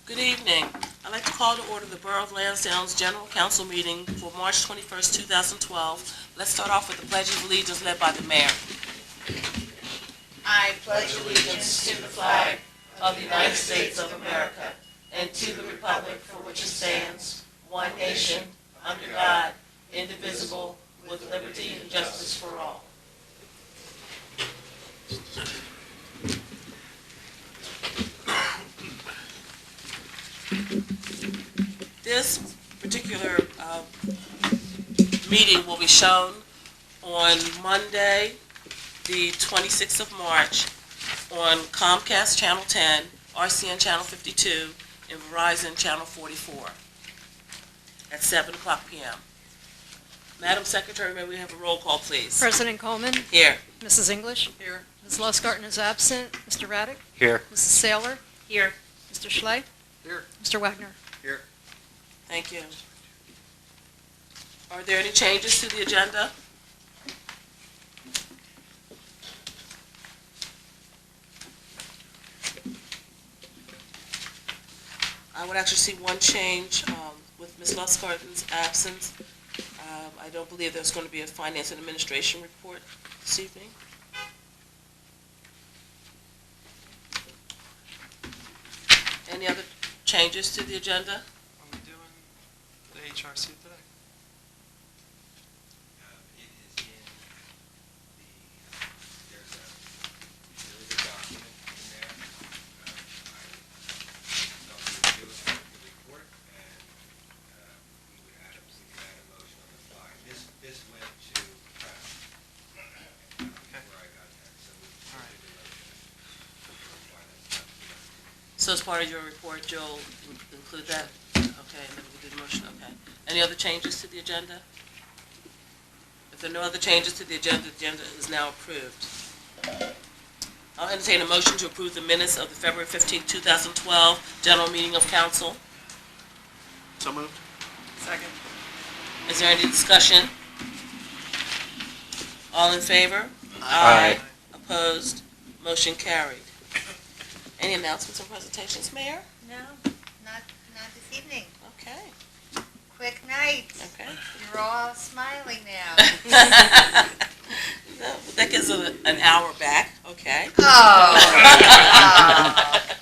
Good evening. I'd like to call to order the Borough of Lansdowne's General Council meeting for March 21st, 2012. Let's start off with the Pledge of Allegiance led by the Mayor. I pledge allegiance to the flag of the United States of America and to the republic for which it stands, one nation, under God, indivisible, with liberty and justice for all. This particular meeting will be shown on Monday, the 26th of March, on Comcast Channel 10, RCN Channel 52, and Verizon Channel 44 at 7 o'clock p.m. Madam Secretary, may we have a roll call, please? President Coleman. Here. Mrs. English. Here. Ms. Lustgarten is absent. Mr. Raddick. Here. Mrs. Saylor. Here. Mr. Schley. Here. Mr. Wagner. Here. Thank you. Are there any changes to the agenda? I would actually see one change with Ms. Lustgarten's absence. I don't believe there's going to be a Finance and Administration report this evening. Any other changes to the agenda? Are we doing the HRC today? It is in there is a document in there. I thought we would do it for the report, and we could add a motion on the fly. This went to where I got that, so we did the motion. So as part of your report, Joel would include that? Okay, and then we did the motion, okay. Any other changes to the agenda? If there are no other changes to the agenda is now approved. I'll entertain a motion to approve the minutes of the February 15, 2012 General Meeting of Council. So moved. Second. Is there any discussion? All in favor? Aye. Opposed? Motion carried. Any announcements or presentations, Mayor? No, not this evening. Okay. Quick night. Okay. You're all smiling now. No, that gives it an hour back. Okay. Oh,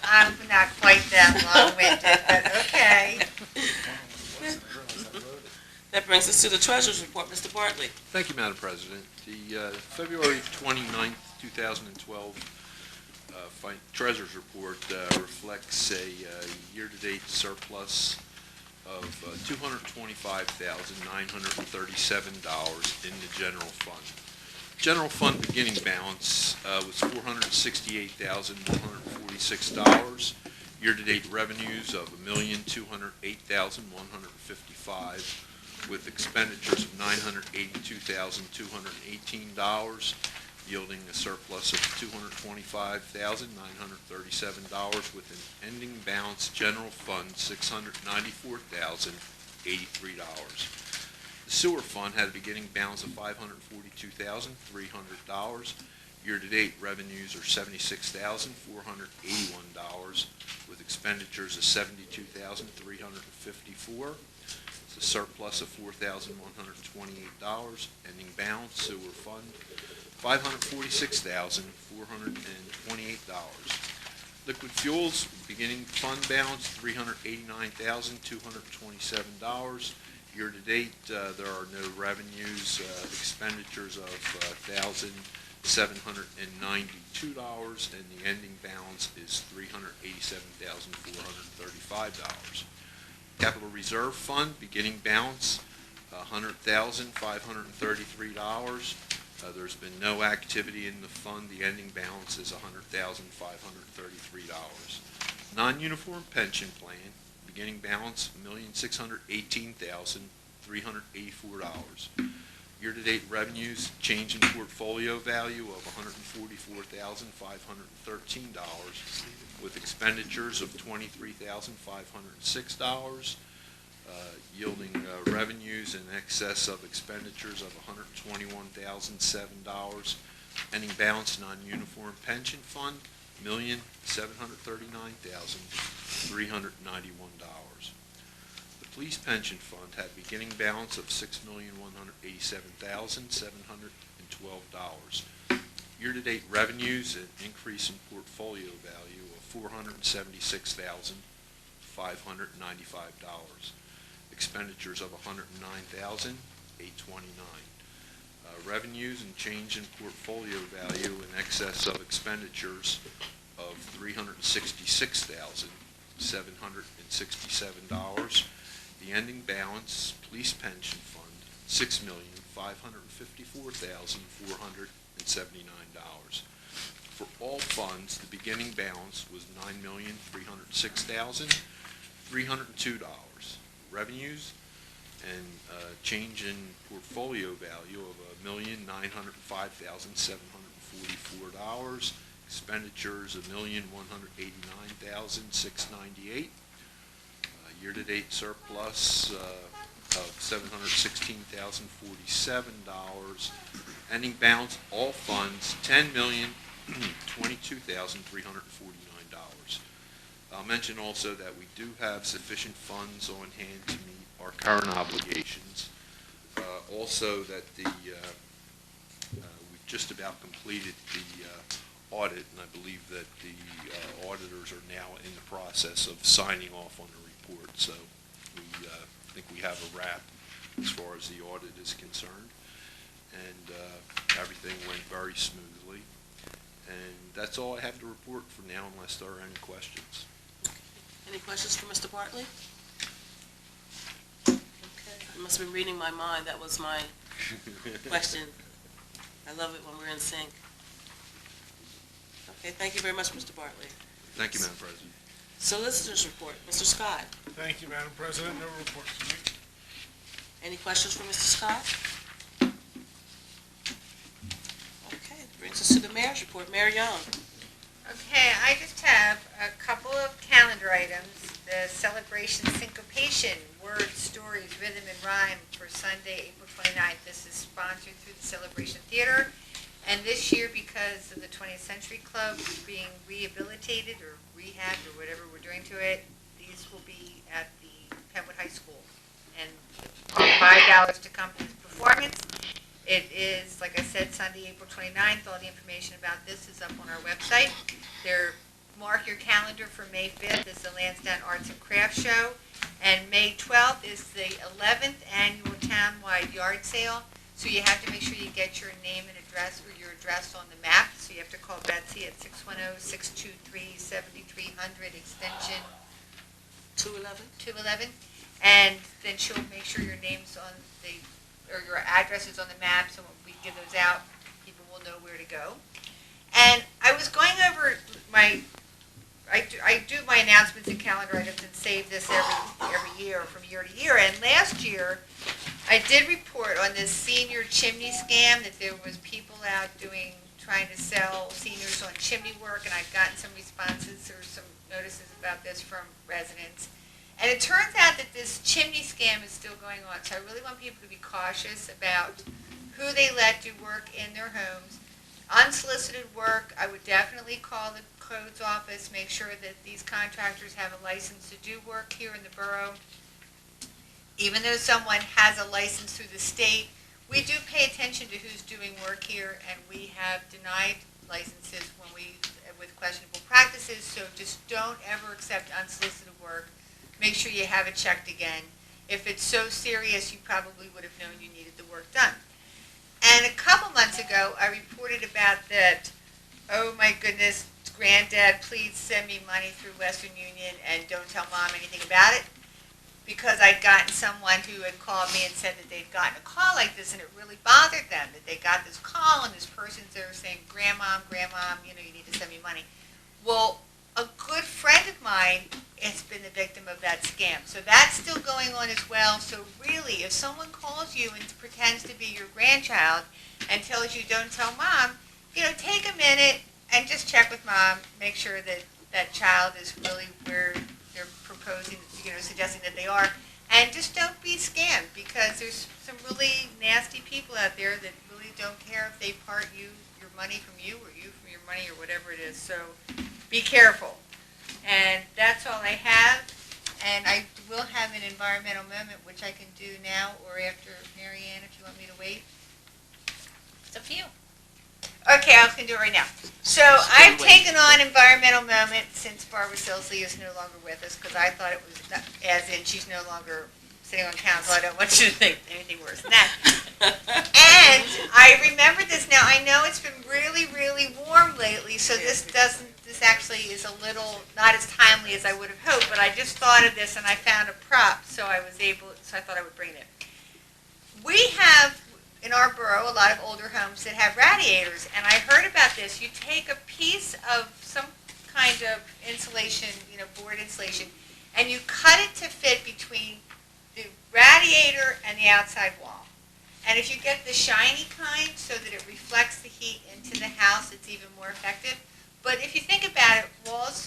I'm not quite that long-winded, but okay. That brings us to the Treasurer's Report. Mr. Bartley. Thank you, Madam President. The February 29th, 2012 Treasurer's Report reflects a year-to-date surplus of $225,937 in the general fund. General fund beginning balance was $468,146. Year-to-date revenues of $1,208,155, with expenditures of $982,218, yielding a surplus of $225,937, with an ending balance general fund $694,083. The sewer fund had a beginning balance of $542,300. Year-to-date revenues are $76,481, with expenditures of $72,354. It's a surplus of $4,128. Ending balance sewer fund $546,428. Liquid fuels beginning fund balance $389,227. Year to date, there are no revenues, expenditures of $1,792, and the ending balance is $387,435. Capital Reserve Fund beginning balance $100,533. There's been no activity in the fund. The ending balance is $100,533. Non-uniform pension plan, beginning balance $1,618,384. Year-to-date revenues, change in portfolio value of $144,513, with expenditures of $23,506. Yielding revenues in excess of expenditures of $121,007. Ending balance non-uniform pension fund $1,739,000. $391. The police pension fund had a beginning balance of $6,187,712. Year-to-date revenues, an increase in portfolio value of $476,595. Expenditures of $109,829. Revenues and change in portfolio value in excess of expenditures of $366,767. The ending balance, police pension fund, $6,554,479. For all funds, the beginning balance was $9,306,302. Revenues and change in portfolio value of $1,905,744. Expenditures $1,189,698. Year-to-date surplus of $716,047. Ending balance, all funds, $10,022,349. I'll mention also that we do have sufficient funds on hand to meet our current obligations. Also that we've just about completed the audit, and I believe that the auditors are now in the process of signing off on the report. So we think we have a wrap as far as the audit is concerned, and everything went very smoothly. And that's all I have to report for now, unless there are any questions. Any questions for Mr. Bartley? Okay, you must have been reading my mind. That was my question. I love it when we're in sync. Okay, thank you very much, Mr. Bartley. Thank you, Madam President. Solicitors report, Mr. Scott. Thank you, Madam President. No report tonight. Any questions for Mr. Scott? Okay, that brings us to the mayor's report. Mayor Young. Okay, I just have a couple of calendar items. The celebration syncopation, words, stories, rhythm, and rhyme for Sunday, April 29th. This is sponsored through the Celebration Theater. And this year, because of the 20th Century Club being rehabilitated or rehabbed or whatever we're doing to it, these will be at the Penwood High School. And $5 to come to this performance. It is, like I said, Sunday, April 29th. All the information about this is up on our website. Mark your calendar for May 5th is the Lansdowne Arts and Crafts Show. And May 12th is the 11th annual townwide yard sale. So you have to make sure you get your name and address or your address on the map. So you have to call Betsy at 610-623-7300 extension 211. And then she'll make sure your name's on or your address is on the map. So when we give those out, people will know where to go. And I was going over I do my announcements and calendar items and save this every year from year to year. And last year, I did report on this senior chimney scam that there was people out trying to sell seniors on chimney work, and I've gotten some responses or some notices about this from residents. And it turns out that this chimney scam is still going on, so I really want people to be cautious about who they let do work in their homes. Unsolicited work, I would definitely call the codes office, make sure that these contractors have a license to do work here in the borough. Even though someone has a license through the state, we do pay attention to who's doing work here, and we have denied licenses with questionable practices, so just don't ever accept unsolicited work. Make sure you have it checked again. If it's so serious, you probably would have known you needed the work done. And a couple months ago, I reported about that, oh my goodness, Granddad, please send me money through Western Union and don't tell Mom anything about it. Because I'd gotten someone who had called me and said that they'd gotten a call like this, and it really bothered them that they got this call and this person's there saying, Grandmom, you need to send me money. Well, a good friend of mine has been the victim of that scam. So that's still going on as well. So really, if someone calls you and pretends to be your grandchild and tells you don't tell Mom, take a minute and just check with Mom, make sure that that child is really where they're proposing, suggesting that they are, and just don't be scammed, because there's some really nasty people out there that really don't care if they part your money from you or you from your money or whatever it is. So be careful. And that's all I have. And I will have an environmental moment, which I can do now or after Mary Ann, if you want me to wait. It's up to you. Okay, I can do it right now. So I've taken on environmental moment since Barbara Silsley is no longer with us, because I thought it was, as in she's no longer sitting on council. I don't want you to think anything worse than that. And I remember this now. I know it's been really, really warm lately, so this actually is a little not as timely as I would have hoped, but I just thought of this and I found a prop, so I thought I would bring it. We have in our borough a lot of older homes that have radiators, and I heard about this. You take a piece of some kind of insulation, board insulation, and you cut it to fit between the radiator and the outside wall. And if you get the shiny kind so that it reflects the heat into the house, it's even more effective. But if you think about it,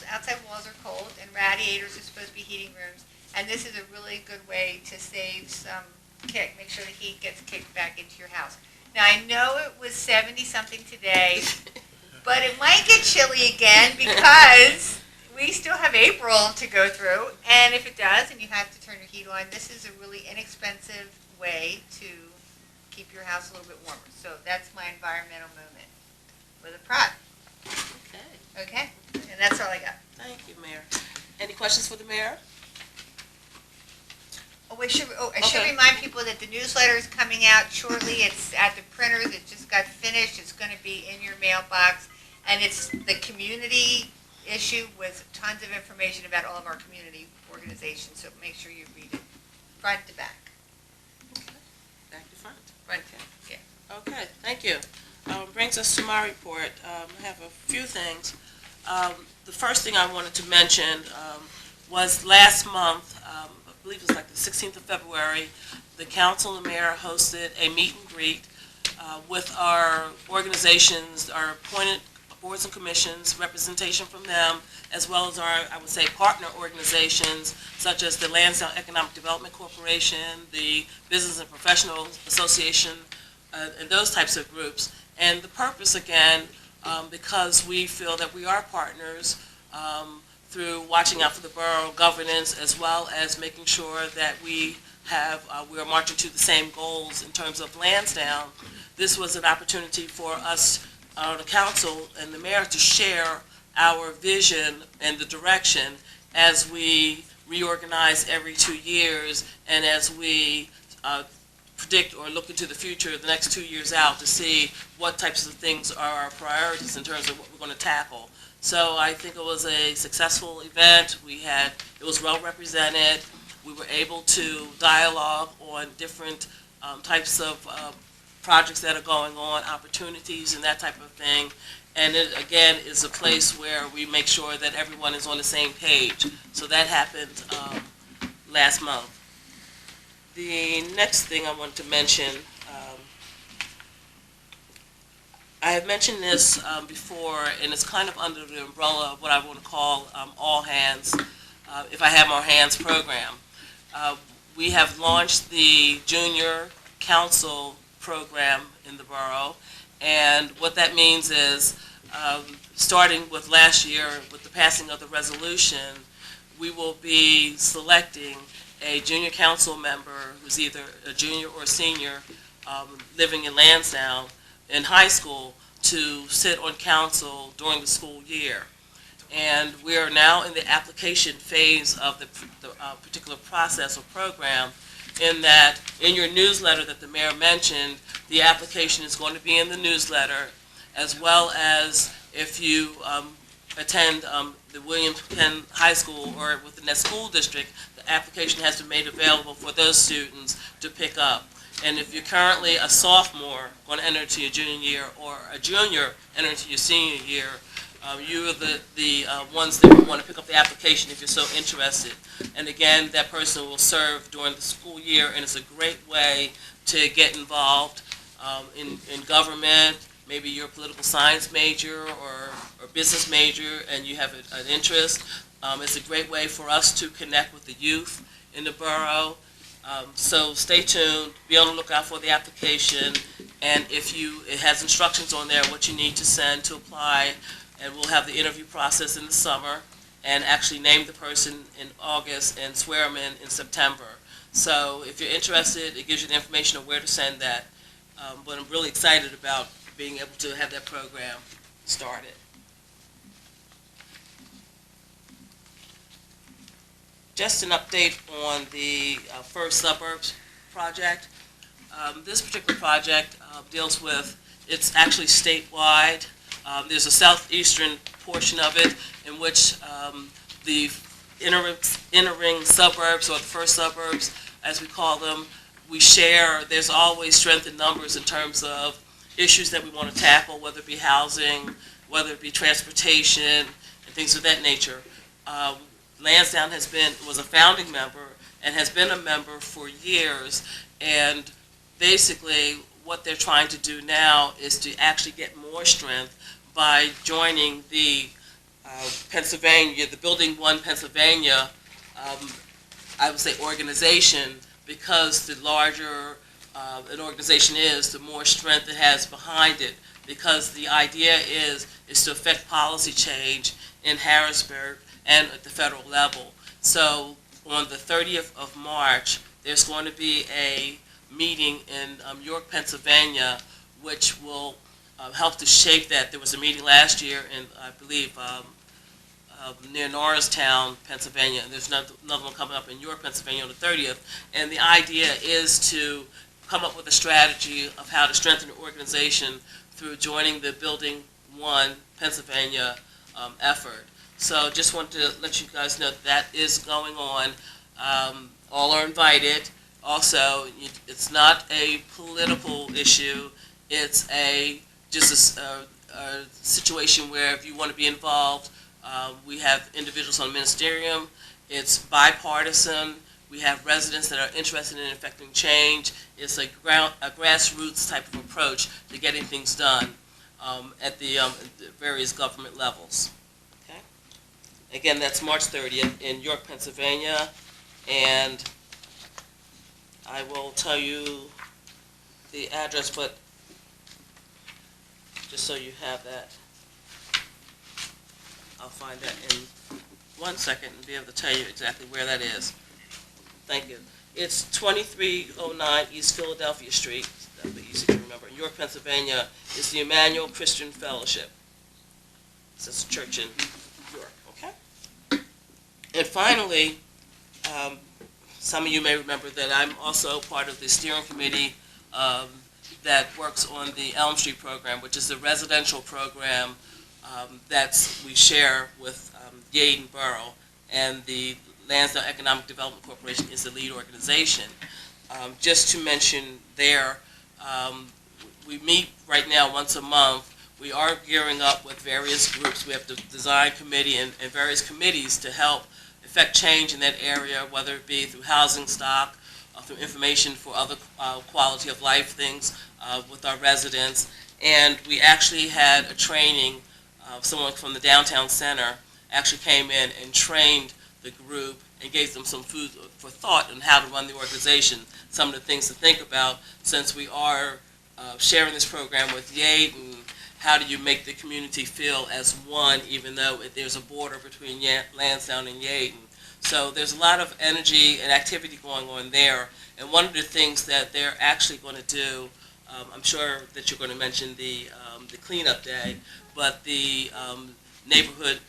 outside walls are cold, and radiators are supposed to be heating rooms, and this is a really good way to save some kick, make sure the heat gets kicked back into your house. Now, I know it was 70-something today, but it might get chilly again because we still have April to go through, and if it does, and you have to turn your heat on, this is a really inexpensive way to keep your house a little bit warmer. So that's my environmental moment with a prop. Okay, Okay? And that's all I got. thank you, Mayor. Any questions for the mayor? I should Okay. remind people that the newsletter is coming out shortly. It's at the printers. It just got finished. It's going to be in your mailbox. And it's the community issue with tons of information about all of our community organizations. So make sure you read it front to back. Back to front. Front to, yeah. Okay, thank you. Brings us to my report. I have a few things. The first thing I wanted to mention was last month, I believe it was like the 16th of February, the council and mayor hosted a meet and greet with our organizations, our appointed boards and commissions, representation from them, as well as our, I would say, partner organizations, such as the Lansdowne Economic Development Corporation, the Business and Professional Association, and those types of groups. And the purpose, again, because we feel that we are partners through watching out for the borough governance, as well as making sure that we are marching to the same goals in terms of Lansdowne. This was an opportunity for us, the council and the mayor, to share our vision and the direction as we reorganize every 2 years, and as we predict or look into the future, the next 2 years out, to see what types of things are our priorities in terms of what we're going to tackle. So I think it was a successful event. It was well represented. We were able to dialogue on different types of projects that are going on, opportunities and that type of thing. And it, again, is a place where we make sure that everyone is on the same page. So that happened last month. The next thing I want to mention, I have mentioned this before, and it's kind of under the umbrella of what I want to call All Hands, If I Have More Hands program. We have launched the Junior Council program in the borough, and what that means is, starting with last year, with the passing of the resolution, we will be selecting a junior council member who's either a junior or senior living in Lansdowne in high school to sit on council during the school year. And we are now in the application phase of the particular process or program, in that in your newsletter that the mayor mentioned, the application is going to be in the newsletter, as well as if you attend the William Penn High School or within that school district, the application has been made available for those students to pick up. And if you're currently a sophomore going to enter into your junior year, or a junior enter into your senior year, you are the ones that want to pick up the application if you're so interested. And again, that person will serve during the school year, and it's a great way to get involved in government. Maybe you're a political science major or business major and you have an interest. It's a great way for us to connect with the youth in the borough. So stay tuned, be on the lookout for the application, and it has instructions on there what you need to send to apply, and we'll have the interview process in the summer, and actually name the person in August and swear them in September. So if you're interested, it gives you the information of where to send that. But I'm really excited about being able to have that program started. Just an update on the First Suburbs project. This particular project deals with, it's actually statewide. There's a southeastern portion of it in which the inner ring suburbs, or the first suburbs, as we call them, we share. There's always strength in numbers in terms of issues that we want to tackle, whether it be housing, whether it be transportation, and things of that nature. Lansdowne was a founding member and has been a member for years, and basically what they're trying to do now is to actually get more strength by joining the Pennsylvania, the Building 1 Pennsylvania, I would say organization, because the larger an organization is, the more strength it has behind it, because the idea is to affect policy change in Harrisburg and at the federal level. So on the 30th of March, there's going to be a meeting in York, Pennsylvania, which will help to shape that. There was a meeting last year in, I believe, near Norristown, Pennsylvania, and there's another one coming up in York, Pennsylvania on the 30th. And the idea is to come up with a strategy of how to strengthen the organization through joining the Building 1 Pennsylvania effort. So just want to let you guys know that is going on. All are invited. Also, it's not a political issue. It's just a situation where if you want to be involved, we have individuals on the ministerium. It's bipartisan. We have residents that are interested in affecting change. It's a grassroots type of approach to getting things done at the various government levels. Okay. Again, that's March 30th in York, Pennsylvania, and I will tell you the address, but just so you have that, I'll find that in 1 second and be able to tell you exactly where that is. Thank you. It's 2309 East Philadelphia Street. That'll be easy to remember. In York, Pennsylvania is the Emmanuel Christian Fellowship. It's a church in York, okay? And finally, some of you may remember that I'm also part of the steering committee that works on the Elm Street program, which is the residential program that we share with Yaden Borough, and the Lansdowne Economic Development Corporation is the lead organization. Just to mention there, we meet right now once a month. We are gearing up with various groups. We have the design committee and various committees to help affect change in that area, whether it be through housing stock, through information for other quality of life things with our residents. And we actually had a training. Someone from the downtown center actually came in and trained the group and gave them some food for thought on how to run the organization, some of the things to think about, since we are sharing this program with Yaden. How do you make the community feel as one, even though there's a border between Lansdowne and Yaden? So there's a lot of energy and activity going on there. And one of the things that they're actually going to do, I'm sure that you're going to mention the cleanup day, but the neighborhood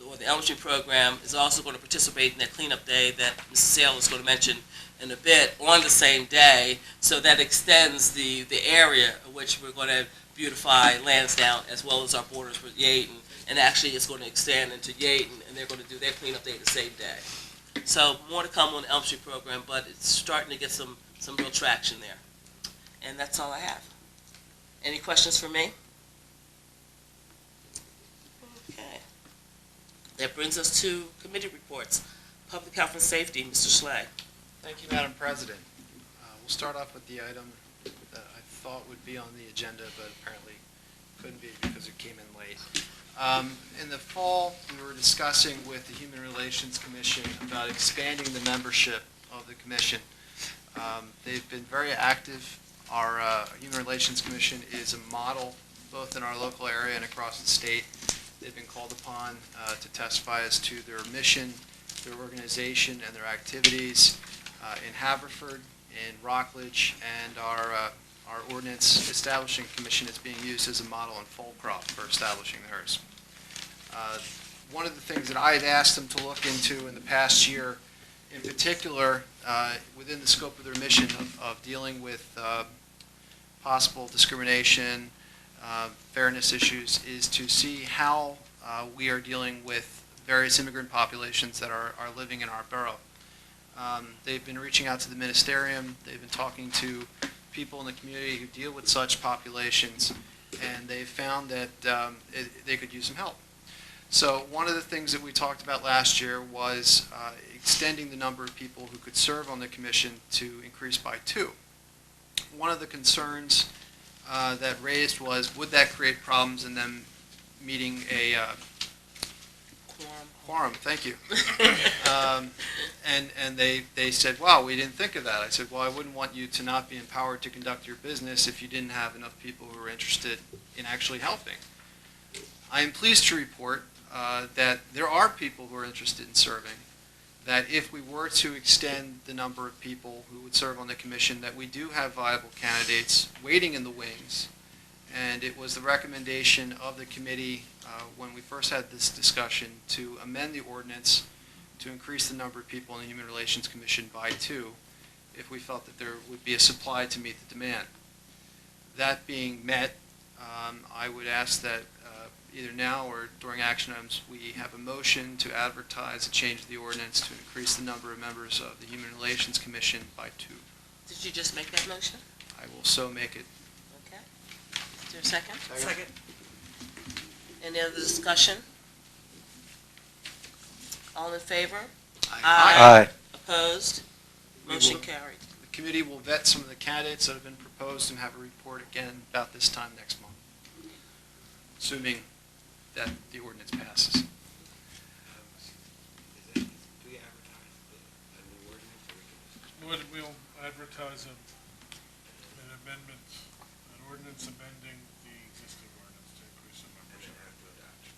or the Elm Street program is also going to participate in that cleanup day that Mrs. Sale is going to mention in a bit on the same day. So that extends the area in which we're going to beautify Lansdowne as well as our borders with Yaden. And actually it's going to extend into Yaden, and they're going to do their cleanup day the same day. So more to come on the Elm Street program, but it's starting to get some real traction there. And that's all I have. Any questions for me? Okay. That brings us to committee reports. Public Health and Safety, Mr. Schley. Thank you, Madam President. We'll start off with the item that I thought would be on the agenda, but apparently couldn't be because it came in late. In the fall, we were discussing with the Human Relations Commission about expanding the membership of the commission. They've been very active. Our Human Relations Commission is a model both in our local area and across the state. They've been called upon to testify as to their mission, their organization, and their activities in Haverford, in Rockledge, and our ordinance establishing commission is being used as a model in Fulcroft for establishing theirs. One of the things that I had asked them to look into in the past year, in particular, within the scope of their mission of dealing with possible discrimination, fairness issues, is to see how we are dealing with various immigrant populations that are living in our borough. They've been reaching out to the ministerium, they've been talking to people in the community who deal with such populations, and they've found that they could use some help. So one of the things that we talked about last year was extending the number of people who could serve on the commission to increase by 2. One of the concerns that raised was, would that create problems in them meeting a quorum? Thank you. And they said, wow, we didn't think of that. I said, well, I wouldn't want you to not be empowered to conduct your business if you didn't have enough people who were interested in actually helping. I am pleased to report that there are people who are interested in serving, that if we were to extend the number of people who would serve on the commission, that we do have viable candidates waiting in the wings. And it was the recommendation of the committee when we first had this discussion to amend the ordinance to increase the number of people in the Human Relations Commission by 2 if we felt that there would be a supply to meet the demand. That being met, I would ask that either now or during action items, we have a motion to advertise a change of the ordinance to increase the number of members of the Human Relations Commission by 2. Did you just make that motion? I will so make it. Okay. Is there a second? Second. Any other discussion? All in favor? Aye. Opposed? We Motion will- carried. The committee will vet some of the candidates that have been proposed and have a report again about this time next month, assuming that the ordinance passes. Do we advertise a new ordinance, or we can just? We'll advertise an amendment, an ordinance amending the existing ordinance to increase the And membership. then have to adopt it?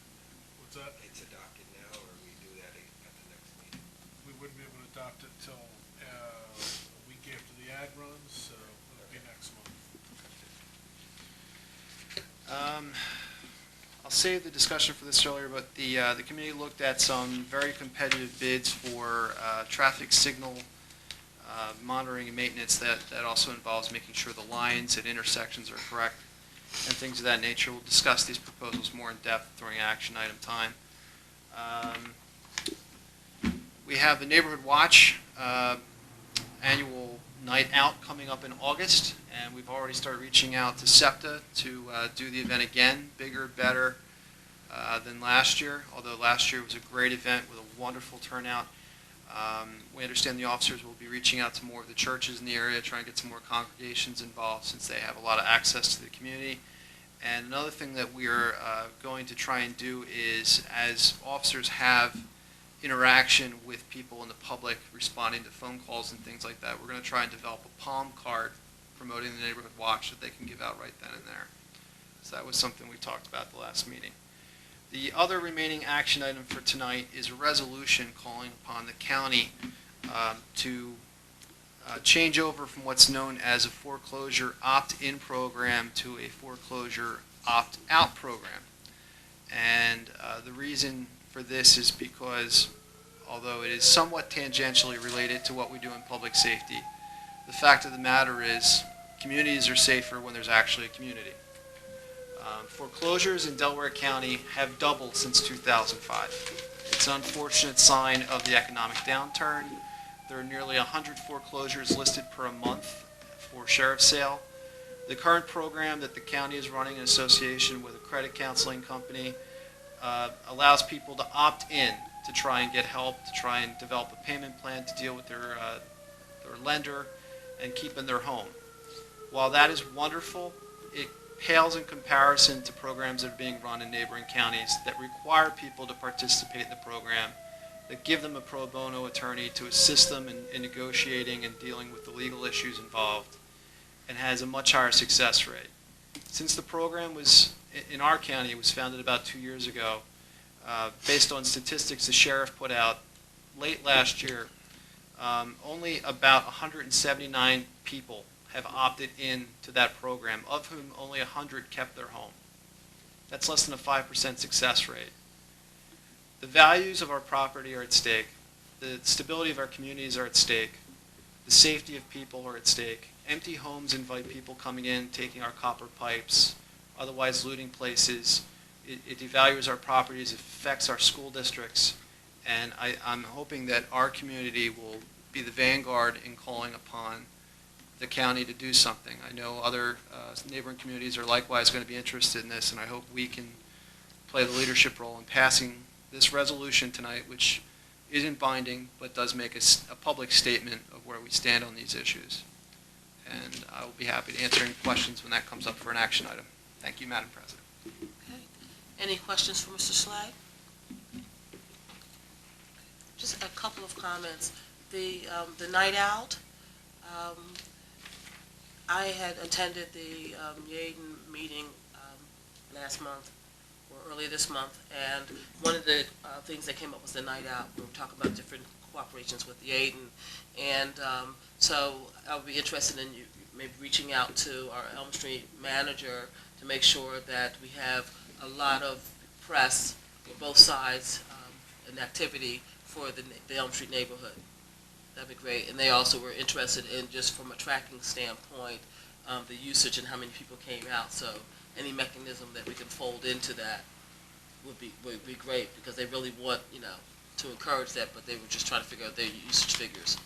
What's that? It's adopted now, or we do that at the next meeting? We wouldn't be able to adopt it till a week after the ad runs, so it'll be next month. I'll save the discussion for this earlier, but the committee looked at some very competitive bids for traffic signal monitoring and maintenance that also involves making sure the lines at intersections are correct and things of that nature. We'll discuss these proposals more in depth during action item time. We have the Neighborhood Watch annual night out coming up in August, and we've already started reaching out to SEPTA to do the event again, bigger, better than last year, although last year was a great event with a wonderful turnout. We understand the officers will be reaching out to more of the churches in the area, trying to get some more congregations involved since they have a lot of access to the community. And another thing that we are going to try and do is, as officers have interaction with people in the public, responding to phone calls and things like that, we're going to try and develop a palm card promoting the Neighborhood Watch that they can give out right then and there. So that was something we talked about at the last meeting. The other remaining action item for tonight is a resolution calling upon the county to change over from what's known as a foreclosure opt-in program to a foreclosure opt-out program. And the reason for this is because, although it is somewhat tangentially related to what we do in public safety, the fact of the matter is communities are safer when there's actually a community. Foreclosures in Delaware County have doubled since 2005. It's an unfortunate sign of the economic downturn. There are nearly 100 foreclosures listed per a month for sheriff's sale. The current program that the county is running in association with a credit counseling company allows people to opt in to try and get help, to try and develop a payment plan to deal with their lender and keep in their home. While that is wonderful, it pales in comparison to programs that are being run in neighboring counties that require people to participate in the program, that give them a pro bono attorney to assist them in negotiating and dealing with the legal issues involved, and has a much higher success rate. Since the program was, in our county, was founded about 2 years ago, based on statistics the sheriff put out late last year, only about 179 people have opted in to that program, of whom only 100 kept their home. That's less than a 5% success rate. The values of our property are at stake. The stability of our communities are at stake. The safety of people are at stake. Empty homes invite people coming in, taking our copper pipes, otherwise looting places. It devalues our properties, it affects our school districts, and I'm hoping that our community will be the vanguard in calling upon the county to do something. I know other neighboring communities are likewise going to be interested in this, and I hope we can play the leadership role in passing this resolution tonight, which isn't binding, but does make a public statement of where we stand on these issues. And I will be happy to answer any questions when that comes up for an action item. Thank you, Madam President. Okay. Any questions for Mr. Schley? Just a couple of comments. The night out, I had attended the Yaden meeting last month, or earlier this month, and one of the things that came up was the night out. We were talking about different cooperations with Yaden, and so I would be interested in you maybe reaching out to our Elm Street manager to make sure that we have a lot of press for both sides and activity for the Elm Street neighborhood. That'd be great. And they also were interested in, just from a tracking standpoint, the usage and how many people came out. So any mechanism that we can fold into that would be great, because they really want, to encourage that, but they were just trying to figure out their usage figures.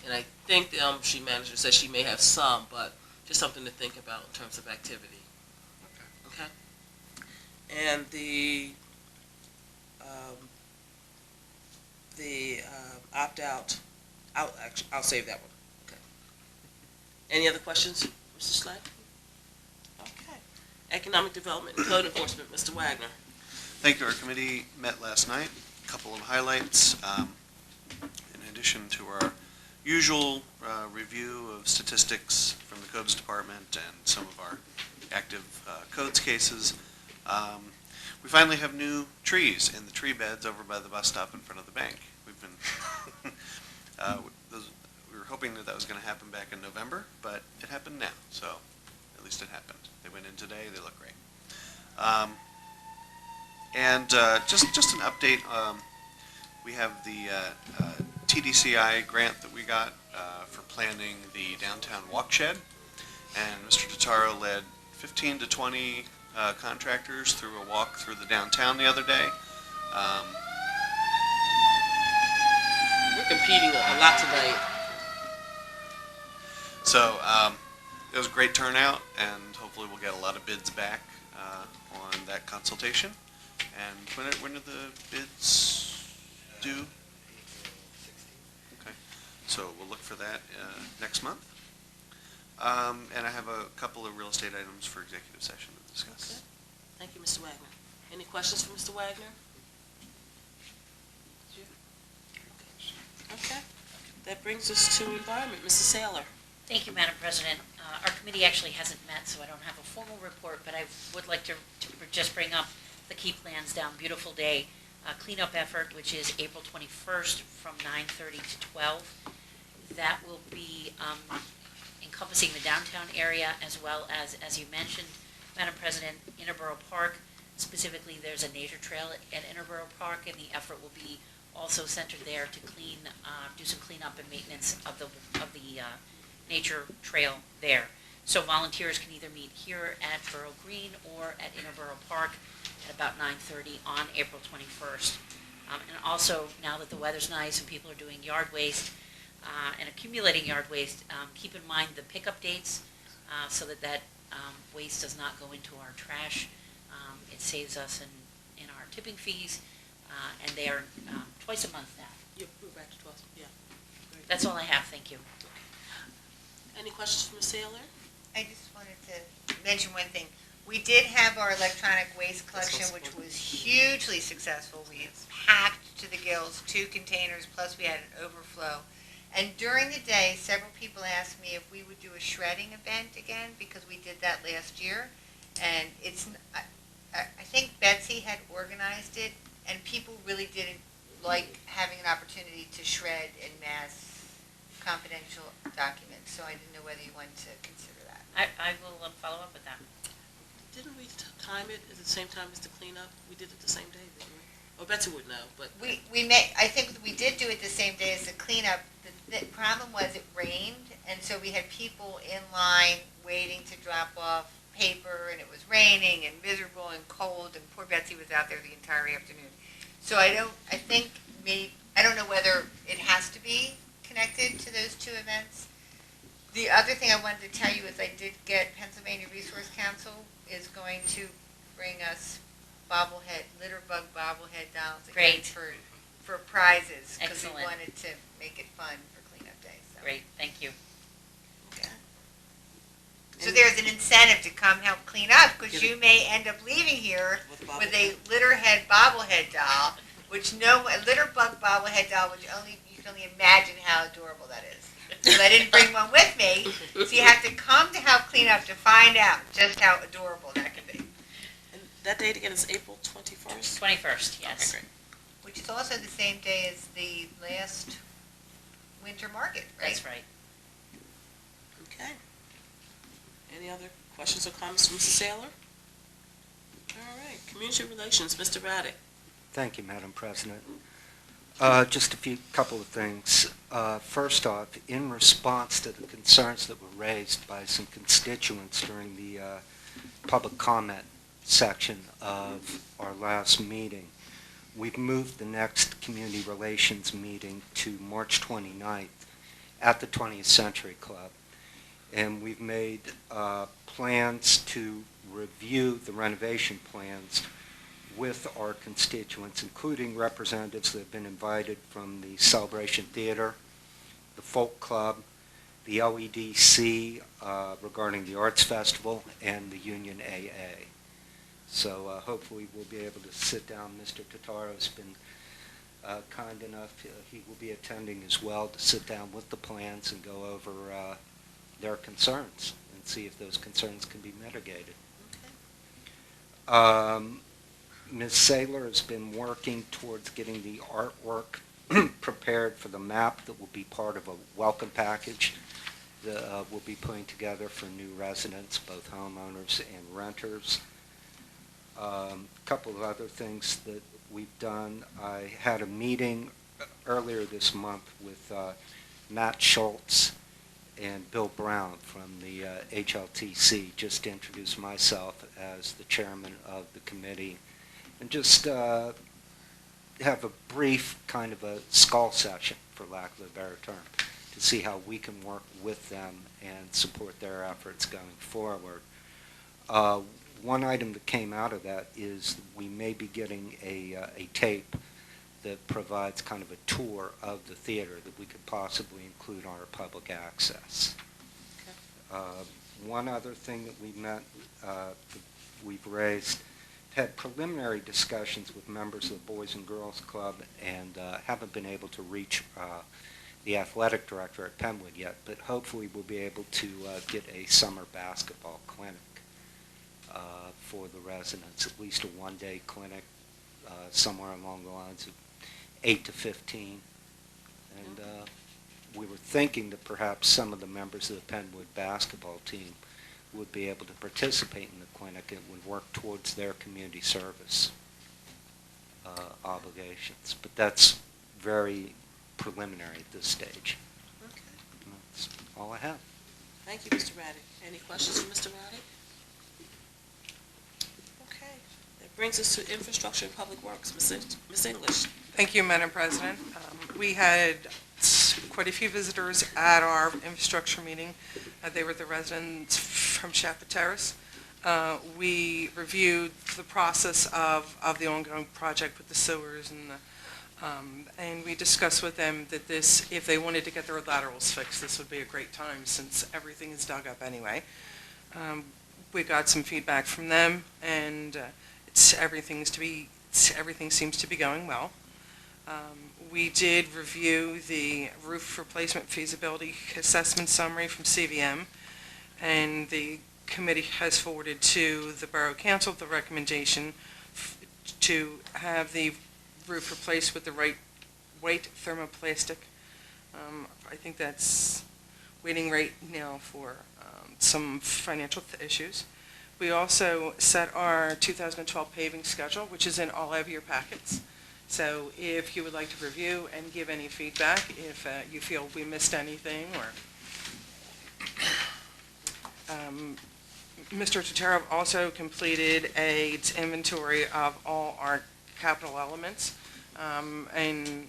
And I think the Elm Street manager said she may have some, but just something to think about in terms of activity. Okay. And the opt-out, I'll save that one. Okay. Any other questions, Mr. Slay? Okay. Economic Development and Code Enforcement, Mr. Wagner. Thank you. Our committee met last night. A couple of highlights. In addition to our usual review of statistics from the Codes Department and some of our active codes cases, we finally have new trees in the tree beds over by the bus stop in front of the bank. We've been we were hoping that was going to happen back in November, but it happened now. So at least it happened. They went in today. They look great. And just an update. We have the TDCI grant that we got for planning the downtown walk shed, and Mr. Totaro led 15 to 20 contractors through a walk through the downtown the other day. We're competing a lot tonight. So it was a great turnout, and hopefully we'll get a lot of bids back on that consultation. And when are the bids due? Okay, so we'll look for that next month. And I have a couple of real estate items for executive session to discuss. Okay. Thank you, Mr. Wagner. Any questions for Mr. Wagner? Okay. That brings us to Environment. Mrs. Saylor. Thank you, Madam President. Our committee actually hasn't met, so I don't have a formal report, but I would like to just bring up the Keep Lands Down Beautiful Day cleanup effort, which is April 21st from 9:30 to 12. That will be encompassing the downtown area, as well as you mentioned, Madam President, Interborough Park. Specifically, there's a nature trail at Interborough Park, and the effort will be also centered there to do some cleanup and maintenance of the nature trail there. So volunteers can either meet here at Borough Green or at Interborough Park at about 9:30 on April 21st. And also, now that the weather's nice and people are doing yard waste and accumulating yard waste, keep in mind the pickup dates so that waste does not go into our trash. It saves us in our tipping fees, and they are twice a month now. We're back to 12. Yeah. Great. That's all I have. Thank you. Any questions from Ms. Saylor? I just wanted to mention one thing. We did have our electronic waste collection, which was hugely successful. We packed to the gills 2 containers, plus we had an overflow. And during the day, several people asked me if we would do a shredding event again, because we did that last year. And I think Betsy had organized it and people really didn't like having an opportunity to shred and mass confidential documents, so I didn't know whether you wanted to consider that. I will follow up with that. Didn't we time it at the same time as the cleanup? We did it the same day, didn't we? Oh, Betsy would know, but. I think we did do it the same day as the cleanup. The problem was it rained, and so we had people in line waiting to drop off paper, and it was raining and miserable and cold, and poor Betsy was out there the entire afternoon. So I don't know whether it has to be connected to those two events. The other thing I wanted to tell you is I did get Pennsylvania Resource Council is going to bring us litter bug bobblehead dolls again Great. for prizes, because we Excellent. wanted to make it fun for cleanup day. So. Great, thank you. Okay. So there's an incentive to come help clean up, because Give you may end up leaving here With with a litterhead bobblehead doll, which a litter bug bobblehead doll, which you can only imagine how adorable that is. Because I didn't bring one with me, so you have to come to help clean up to find out just how adorable that can be. And that date again is April 21st? 21st, yes. Okay, great. Which is also the same day as the last winter market, right? That's right. Okay. Any other questions or comments from Mrs. Saylor? All right, community relations, Mr. Raddick. Thank you, Madam President. Just a couple of things. First off, in response to the concerns that were raised by some constituents during the public comment section of our last meeting, we've moved the next community relations meeting to March 29th at the 20th Century Club. And we've made plans to review the renovation plans with our constituents, including representatives that have been invited from the Celebration Theater, the Folk Club, the LEDC regarding the Arts Festival, and the Union AA. So hopefully we'll be able to sit down. Mr. Tataro's been kind enough, he will be attending as well, to sit down with the plans and go over their concerns and see if those concerns can be mitigated. Ms. Saylor has been working towards getting the artwork prepared for the map that will be part of a welcome package that we'll be putting together for new residents, both homeowners and renters. A couple of other things that we've done. I had a meeting earlier this month with Matt Schultz and Bill Brown from the HLTC, just to introduce myself as the chairman of the committee, and just have a brief kind of a skull session, for lack of a better term, to see how we can work with them and support their efforts going forward. One item that came out of that is we may be getting a tape that provides kind of a tour of the theater that we could possibly include on our public access. Okay. One other thing that we've raised, had preliminary discussions with members of the Boys and Girls Club, and haven't been able to reach the athletic director at Penwood yet, but hopefully we'll be able to get a summer basketball clinic for the residents, at least a one-day clinic somewhere along the lines of 8 to 15. And we were thinking that perhaps some of the members of the Penwood basketball team would be able to participate in the clinic. It would work towards their community service obligations. But that's very preliminary at this stage. Okay. That's all I have. Thank you, Mr. Raddick. Any questions from Mr. Raddick? Okay. That brings us to infrastructure and public works. Ms. English. Thank you, Madam President. We had quite a few visitors at our infrastructure meeting. They were the residents from Shapa Terrace. We reviewed the process of the ongoing project with the sewers, and we discussed with them that this, if they wanted to get their laterals fixed, this would be a great time since everything is dug up anyway. We got some feedback from them, and everything seems to be going well. We did review the roof replacement feasibility assessment summary from CVM, and the committee has forwarded to the Borough Council the recommendation to have the roof replaced with the right white thermoplastic. I think that's waiting right now for some financial issues. We also set our 2012 paving schedule, which is in all of your packets. So if you would like to review and give any feedback, if you feel we missed anything, or Mr. Totaro also completed an inventory of all our capital elements, and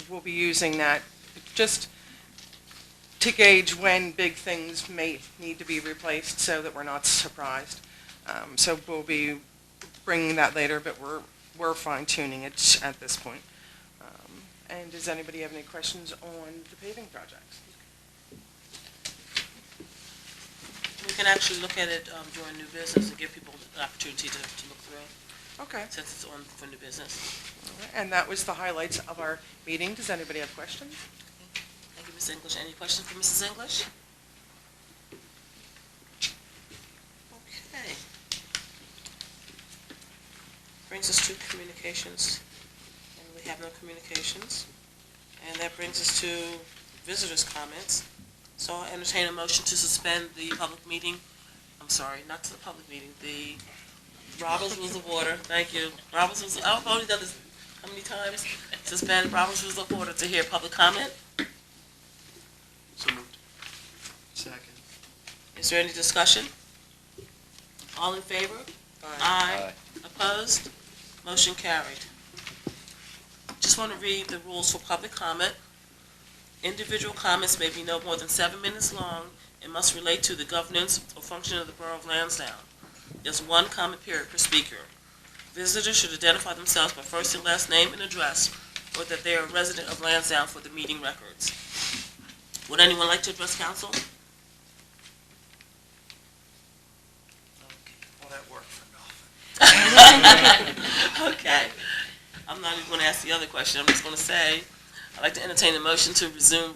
we'll be using that just to gauge when big things may need to be replaced so that we're not surprised. So we'll be bringing that later, but we're fine-tuning it at this point. And does anybody have any questions on the paving projects? We can actually look at it during new business and give people an opportunity to look through, Okay. since it's on for new business. All right. And that was the highlights of our meeting. Does anybody have questions? Thank you, Ms. English. Any questions for Mrs. English? Okay. Brings us to communications, and we have no communications. And that brings us to visitors' comments. So I'll entertain a motion to suspend the public meeting. I'm sorry, not to the public meeting, the Robert's Rules of Order. Thank you. Robert's Rules, I've already done this how many times? Suspend Robert's Rules of Order to hear public comment. So moved. Second. Is there any discussion? All in favor? Aye. Opposed? Motion carried. Just want to read the rules for public comment. Individual comments may be no more than 7 minutes long and must relate to the governance or function of the Borough of Lansdowne. There's one comment period per speaker. Visitors should identify themselves by first and last name and address, or that they are a resident of Lansdowne for the meeting records. Would anyone like to address council? All that work for nothing. Okay. I'm not even going to ask the other question. I'm just going to say, I'd like to entertain a motion to resume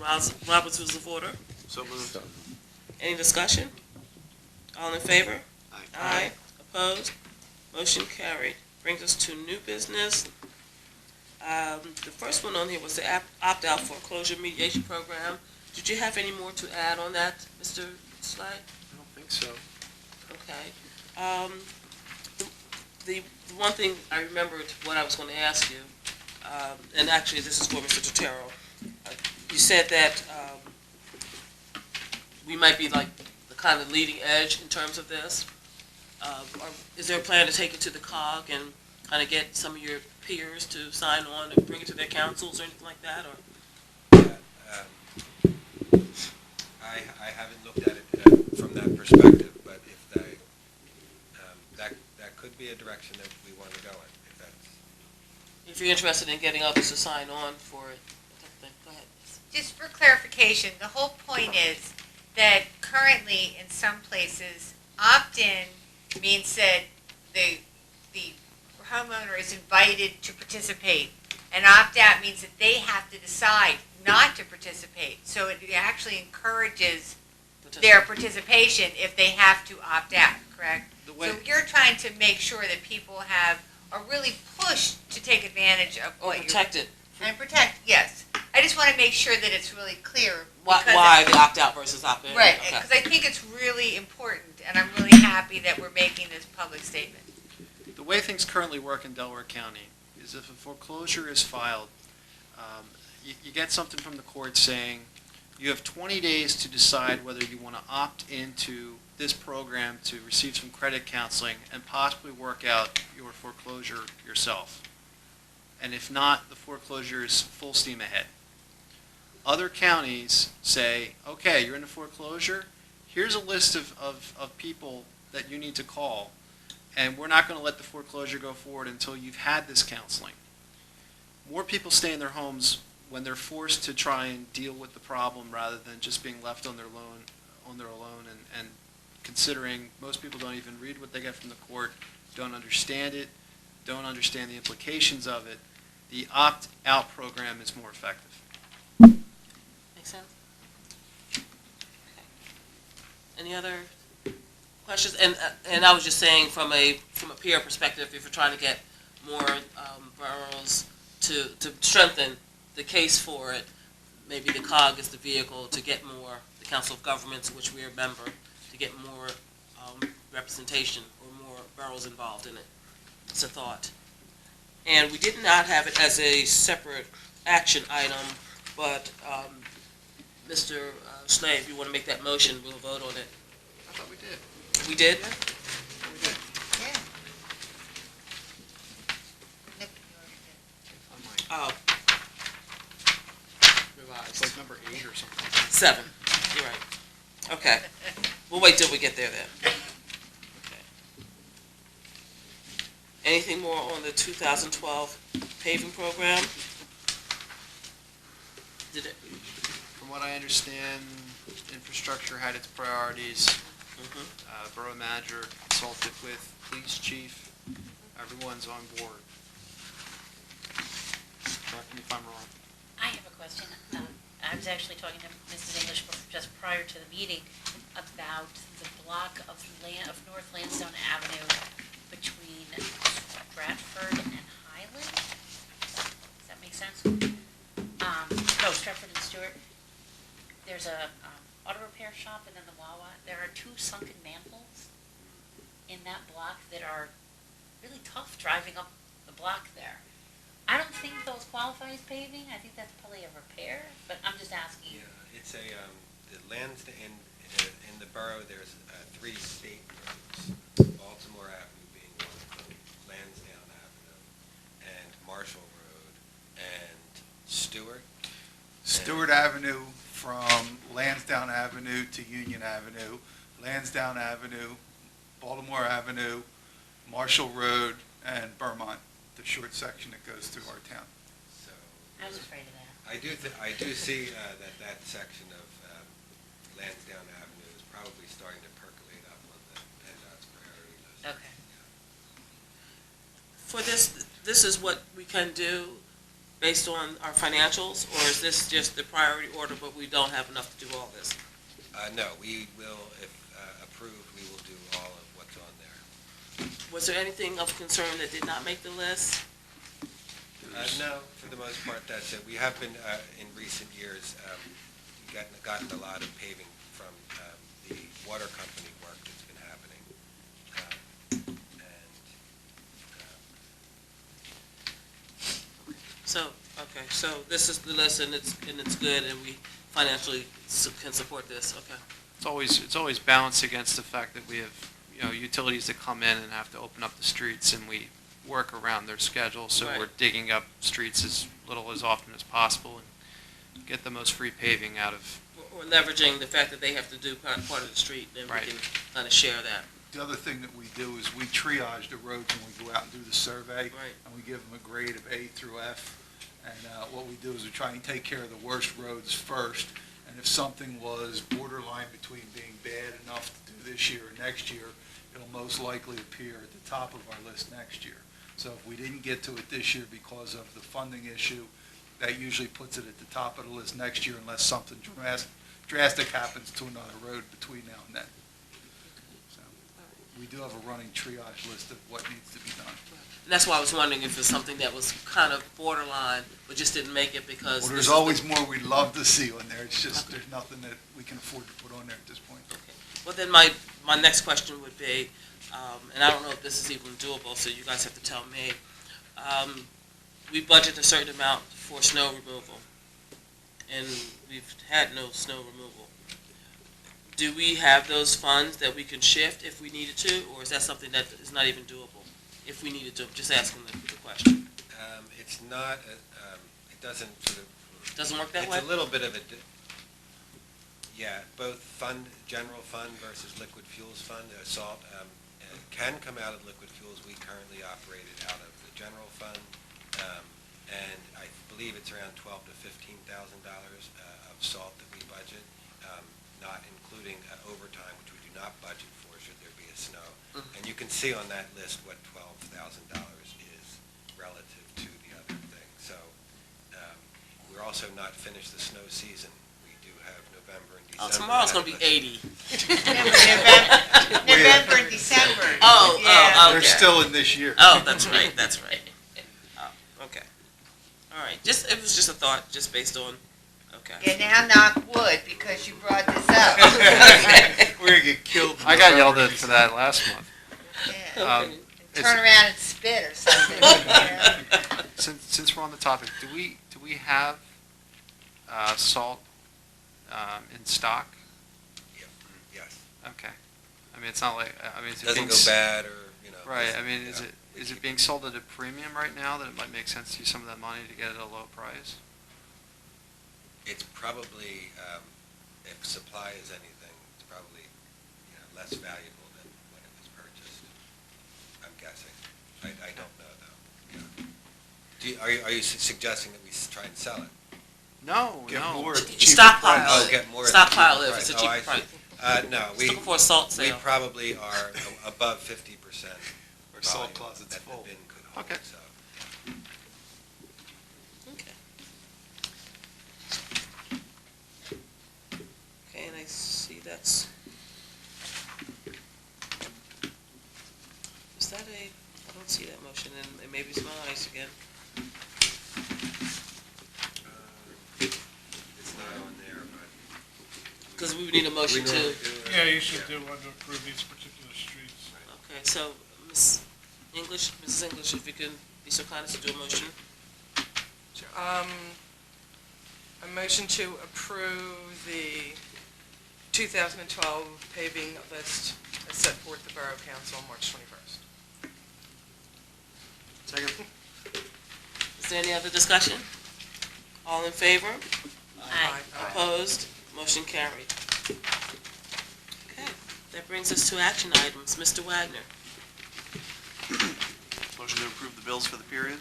Robert's Rules of Order. So moved. Any discussion? All in favor? Aye. Aye. Opposed? Motion carried. Brings us to new business. The first one on here was the opt-out foreclosure mediation program. Did you have any more to add on that, Mr. Slide? I don't think so. Okay. The one thing I remembered what I was going to ask you, and actually this is for Mr. Totaro. You said that we might be like the kind of leading edge in terms of this. Is there a plan to take it to the COG and kind of get some of your peers to sign on and bring it to their councils or anything like that? Or? I haven't looked at it from that perspective, but if they, that could be a direction that we want to go in, if that's. If you're interested in getting others to sign on for it, go ahead. Just for clarification, the whole point is that currently in some places, opt-in means that the homeowner is invited to participate, and opt-out means that they have to decide not to participate. So it actually encourages their participation if they have to opt out, correct? So you're trying to make sure that people are really pushed to take advantage of what you're... Protected. And protect, yes. I just want to make sure that it's really clear. Why the opt-out versus opt-in? Right, Okay. because I think it's really important, and I'm really happy that we're making this public statement. The way things currently work in Delaware County is if a foreclosure is filed, you get something from the court saying you have 20 days to decide whether you want to opt into this program to receive some credit counseling and possibly work out your foreclosure yourself. And if not, the foreclosure is full steam ahead. Other counties say, okay, you're in a foreclosure, here's a list of people that you need to call, and we're not going to let the foreclosure go forward until you've had this counseling. More people stay in their homes when they're forced to try and deal with the problem rather than just being left on their own and considering most people don't even read what they get from the court, don't understand it, don't understand the implications of it. The opt-out program is more effective. Makes sense? Okay. Any other questions? And I was just saying from a peer perspective, if you're trying to get more boroughs to strengthen the case for it, maybe the COG is the vehicle to get more, the Council of Governments, which we are a member, to get more representation or more boroughs involved in it. It's a thought. And we did not have it as a separate action item, but Mr. Slay, if you want to make that motion, we'll vote on it. I thought we did. We did? We did. Yeah. Nick, you already did. On mine. Oh. It's Revised. like number 8 or something. 7, you're right. Okay, we'll wait till we get there then. Okay. Anything more on the 2012 paving program? Did it? From what I understand, infrastructure had its priorities. Borough manager consulted with police chief. Everyone's on board. Correct me if I'm wrong. I have a question. I was actually talking to Mrs. English just prior to the meeting about the block of North Lansdowne Avenue between Stratford and Highland. Does that make sense? No, Stratford and Stewart. There's a auto repair shop and then the Wawa. There are 2 sunken manholes in that block that are really tough driving up the block there. I don't think those qualify as paving. I think that's probably a repair, but I'm just asking. Yeah, it's a, the Lansdowne, in the borough, there's 3 state roads, Baltimore Avenue being one of them, Lansdowne Avenue, and Marshall Road, and Stewart. Stewart Avenue from Lansdowne Avenue to Union Avenue, Lansdowne Avenue, Baltimore Avenue, Marshall Road, and Vermont, the short section that goes through our town. So I was afraid of that. I do see that section of Lansdowne Avenue is probably starting to percolate up on the PennDOT's priority list. Okay. For this is what we can do based on our financials, or is this just the priority order, but we don't have enough to do all this? No, we will, if approved, we will do all of what's on there. Was there anything of concern that did not make the list? No, for the most part, that's it. We have been, in recent years, gotten a lot of paving from the water company work that's been happening. So this is the list, and it's good, and we financially can support this, okay. It's always balanced against the fact that we have, utilities that come in and have to open up the streets, and we work around their schedule, so Right. we're digging up streets as little as often as possible and get the most free paving out of. Or leveraging the fact that they have to do part of the street, then we Right. can kind of share that. The other thing that we do is we triage the roads when we go out and do the survey. Right. And we give them a grade of A through F. And what we do is we try and take care of the worst roads first. And if something was borderline between being bad enough to do this year or next year, it'll most likely appear at the top of our list next year. So if we didn't get to it this year because of the funding issue, that usually puts it at the top of the list next year unless something drastic happens to another road between now and then. So we do have a running triage list of what needs to be done. And that's why I was wondering if it's something that was kind of borderline, but just didn't make it because. Well, this there's is always more we'd love to see on there. It's just, there's nothing that we can afford to put on there at this point. Well, then my next question would be, and I don't know if this is even doable, so you guys have to tell me. We budget a certain amount for snow removal, and we've had no snow removal. Do we have those funds that we can shift if we needed to, or is that something that is not even doable? If we needed to, just asking the question. It's not, it doesn't sort of. Doesn't work that way? It's a little bit of a, yeah, both general fund versus liquid fuels fund, salt, can come out of liquid fuels. We currently operate it out of the general fund, and I believe it's around $12,000 to $15,000 of salt that we budget, not including overtime, which we do not budget for should there be a snow. And you can see on that list what $12,000 is relative to the other thing. So we're also not finished the snow season. We do have November and December. Oh, tomorrow's going to be 80. November and December. Oh, Yeah. okay. They're still in this year. Oh, that's right, that's right. Oh, okay. just, it was just a thought, just based on, okay. Yeah, now knock wood, because you brought this up. We're gonna get killed. I got yelled at for that last month. Yeah. Okay. Turn around and spit or something. You know? Since we're on the topic, do we have salt in stock? Yes. Okay. I mean, it's not like, I mean, is it Doesn't being go bad or, you know. Right, doesn't- I mean, you is know, it we is it keep- being sold at a premium right now that it might make sense to use some of that money to get it at a low price? It's probably, if supply is anything, it's probably, less valuable than when it was purchased. I'm guessing. I don't know though. Yeah. Are you suggesting that we try and sell it? No, Get no. more at the cheaper Stockpile price. it. Get more at the Stockpile cheaper it, if it's a price. Oh, cheaper I see. price. No, Just looking for a salt we sale. probably are above 50% Our salt volume closet's that the full. bin could hold, Okay. so. Okay. Okay, and I see that's, is that a, I don't see that motion, and it may be my eyes again. It's not on there, but. Because we would need a motion We to, normally do it. Yeah, you should do one to approve these particular streets. okay, so, Ms. English, Mrs. English, if you can be so kind as to do a motion. A motion to approve the 2012 paving list as set forth the Borough Council on March 21st. Second. Is there any other discussion? All in favor? Aye. Opposed? Motion carried. Okay, that brings us to action items. Mr. Wagner? Motion to approve the bills for the period?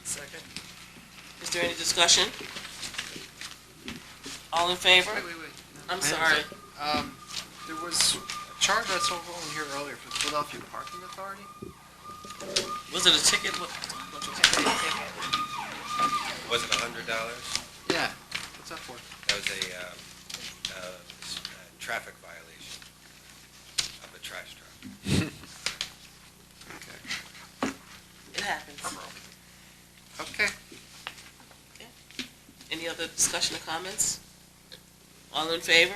Second. Is there any discussion? All in favor? Wait. I'm sorry. There was a charge I saw on here earlier for the Philadelphia Parking Authority. Was it a ticket? What was it? Was it $100? Yeah. What's that for? That was a traffic violation of a trash truck. Okay. It happens. Okay. Any other discussion or comments? All in favor?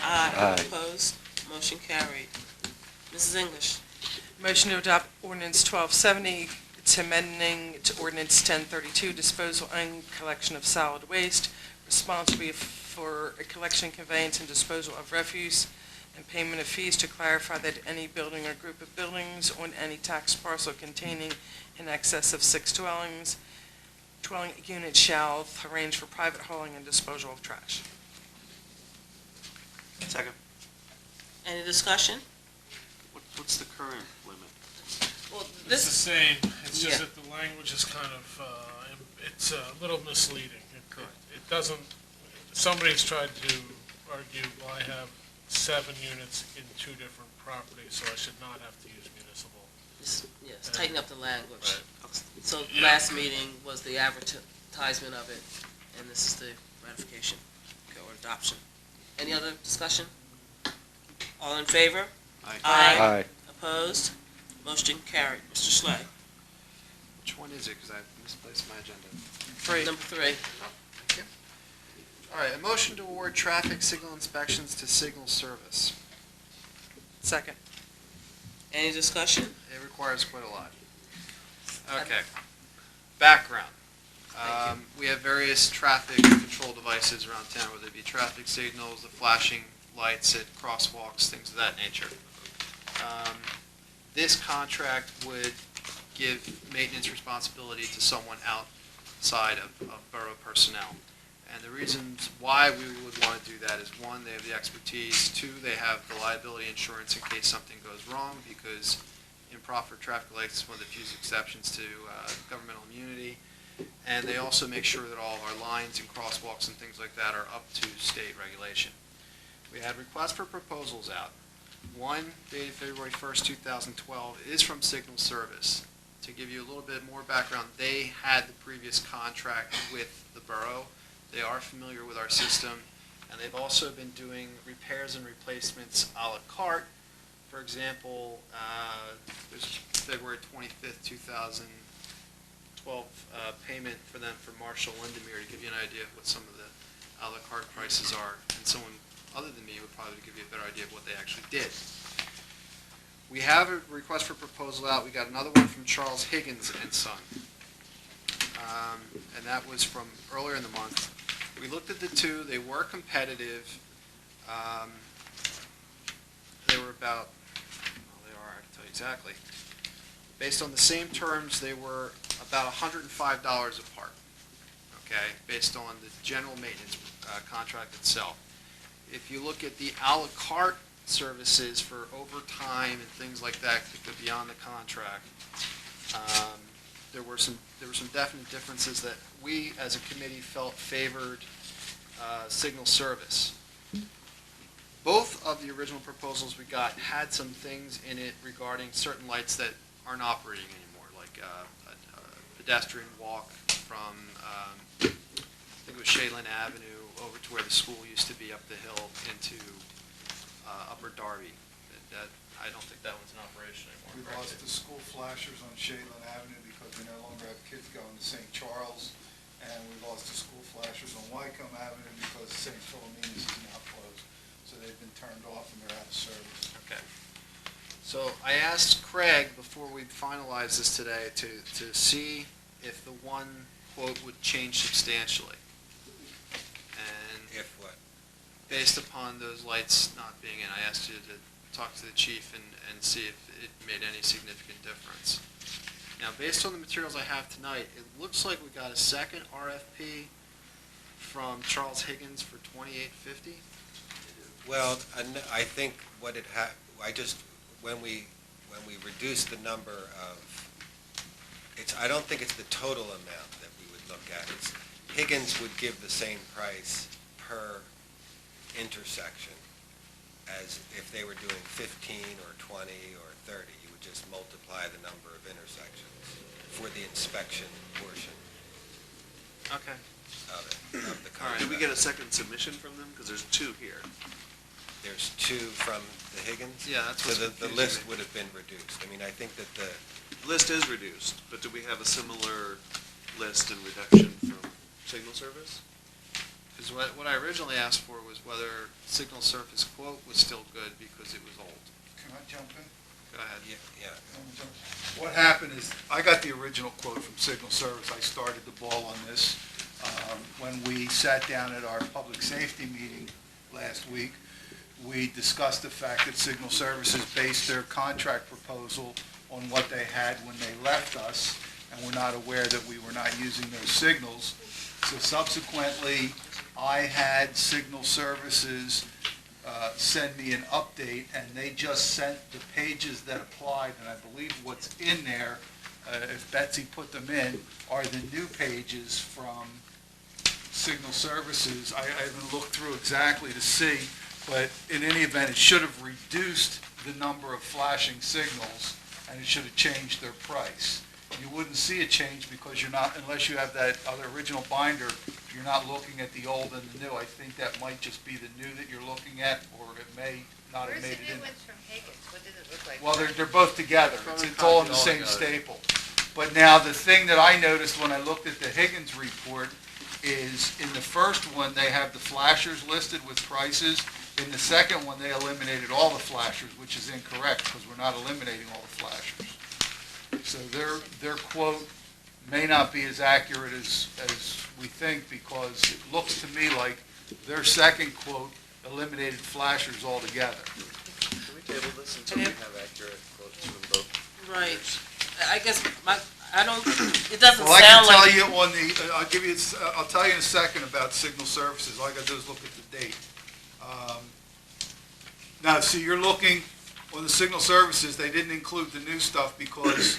Aye. Opposed? Motion carried. Mrs. English? Motion to adopt ordinance 1270. It's amending to ordinance 1032, disposal and collection of solid waste, responsibility for a collection, conveyance, and disposal of refuse, and payment of fees to clarify that any building or group of buildings on any tax parcel containing in excess of 6 dwelling units shall arrange for private hauling and disposal of trash. Second. Any discussion? What's the current limit? Well, It's the this, same, it's Yeah. just that the language is kind of, it's a little misleading. It doesn't, somebody's tried to argue, well, I have 7 units in 2 different properties, so I should not have to use municipal. yes, tighten up the language. Right. So Yeah. last meeting was the advertisement of it, and this is the ratification or adoption. Any other discussion? All in favor? Aye. Aye. Opposed? Motion carried. Mr. Schley? Which one is it? Because I misplaced my agenda. 3. Number 3. Thank you. All right, a motion to award traffic signal inspections to Signal Service. Second. Any discussion? It requires quite a lot. Okay. Background. We have various traffic control devices around town, whether it be traffic signals, the flashing lights at crosswalks, things of that nature. This contract would give maintenance responsibility to someone outside of borough personnel. And the reasons why we would want to do that is, one, they have the expertise, 2, they have the liability insurance in case something goes wrong, because improper traffic lights is one of the few exceptions to governmental immunity. And they also make sure that all of our lines and crosswalks and things like that are up to state regulation. We had requests for proposals out. One, dated February 1st, 2012, is from Signal Service. To give you a little bit more background, they had the previous contract with the borough. They are familiar with our system, and they've also been doing repairs and replacements a la carte. For example, there's February 25th, 2012, 12 payment for them for Marshall Windermere to give you an idea of what some of the a la carte prices are, and someone other than me would probably give you a better idea of what they actually did. We have a request for proposal out. We got another one from Charles Higgins and Son, and that was from earlier in the month. We looked at the two. They were competitive. They were about, well, they are, I can tell you exactly. Based on the same terms, they were about $105 apart, okay, based on the general maintenance contract itself. If you look at the a la carte services for overtime and things like that that go beyond the contract, there were some definite differences that we, as a committee, felt favored signal service. Both of the original proposals we got had some things in it regarding certain lights that aren't operating anymore, like a pedestrian walk from, I think it was Shaylin Avenue over to where the school used to be up the hill into Upper Darby. I don't think that one's in operation anymore. We lost the school flashers on Shaylin Avenue because we no longer have kids going to St. Charles, and we lost the school flashers on Wycombe Avenue because St. Philomena's is now closed. So they've been turned off and they're out of service. Okay. So I asked Craig before we finalized this today to see if the one quote would change substantially. And If what? based upon those lights not being in, I asked you to talk to the chief and see if it made any significant difference. Now, based on the materials I have tonight, it looks like we got a second RFP from Charles Higgins for $28.50. Well, I think what it when we reduce the number of, I don't think it's the total amount that we would look at. It's Higgins would give the same price per intersection as if they were doing 15 or 20 or 30. You would just multiply the number of intersections for the inspection portion Okay. of it, of the Did contract. we get a second submission from them? Because there's two here. There's two from the Higgins? Yeah, that's So what's the confusing list me. would have been reduced. I mean, I think that the, List is reduced, but do we have a similar list and reduction from Signal Service? Because what I originally asked for was whether Signal Surface quote was still good because it was old. Can I jump in? Go ahead. yeah. What happened is, I got the original quote from Signal Service. I started the ball on this. When we sat down at our public safety meeting last week, we discussed the fact that Signal Services based their contract proposal on what they had when they left us, and were not aware that we were not using those signals. So subsequently, I had Signal Services send me an update, and they just sent the pages that applied, and I believe what's in there, if Betsy put them in, are the new pages from Signal Services. I haven't looked through exactly to see, but in any event, it should have reduced the number of flashing signals, and it should have changed their price. You wouldn't see a change because you're not, unless you have that other original binder, you're not looking at the old and the new. I think that might just be the new that you're looking at, or it may not have Where's made the it new in. ones from Higgins? What does it look like? Well, they're both together. Probably It's all in the copied all same together. staple. But now, the thing that I noticed when I looked at the Higgins report is, in the first one, they have the flashers listed with prices. In the second one, they eliminated all the flashers, which is incorrect, because we're not eliminating all the flashers. So their quote may not be as accurate as we think, because it looks to me like their second quote eliminated flashers altogether. Can we table this until we have accurate quotes from both? Right. I guess it doesn't Well, I sound can tell like. you on the, I'll tell you in a second about Signal Services. All I gotta do is look at the date. Now, see, you're looking, on the Signal Services, they didn't include the new stuff because,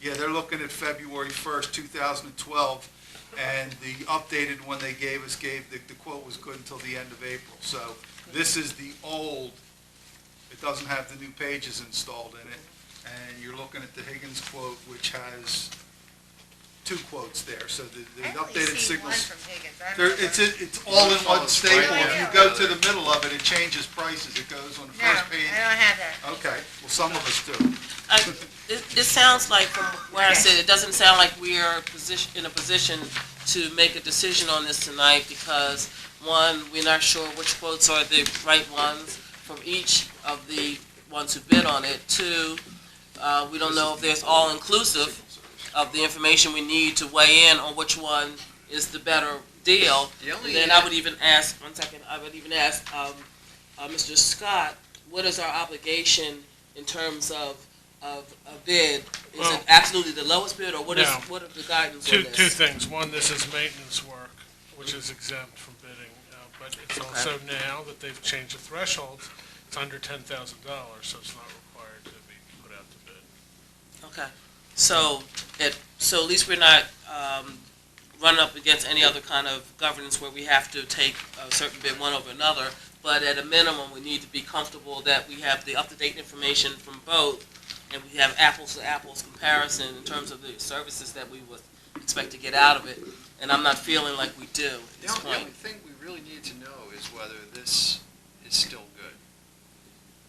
yeah, they're looking at February 1st, 2012, and the updated one they gave us the quote was good until the end of April. So this is the old, it doesn't have the new pages installed in it, and you're looking at the Higgins quote, which has two quotes there. So the I only updated see one signals. from Higgins. I don't know. It's all in one staple. right If you go to the middle of it, it changes prices. It goes on the No, first page. I don't have that. Okay, well, some of us too. It sounds like, from where I sit, it doesn't sound like we are in a position to make a decision on this tonight because, one, we're not sure which quotes are the right ones from each of the ones who bid on it. Two, we don't know if there's all-inclusive of the information we need to weigh in on which one is the better deal. Then I would even ask, Mr. Scott, what is our obligation in terms of a bid? Is it absolutely the lowest bid, or what are the guidance on this? Two things. One, this is maintenance work, which is exempt from bidding, but it's also now that they've changed the thresholds, it's under $10,000, so it's not required to be put out to bid. Okay, so at least we're not running up against any other kind of governance where we have to take a certain bid one over another, but at a minimum, we need to be comfortable that we have the up-to-date information from both, and we have apples-to-apples comparison in terms of the services that we would expect to get out of it, and I'm not feeling like we do at this The only point. thing we really need to know is whether this is still good.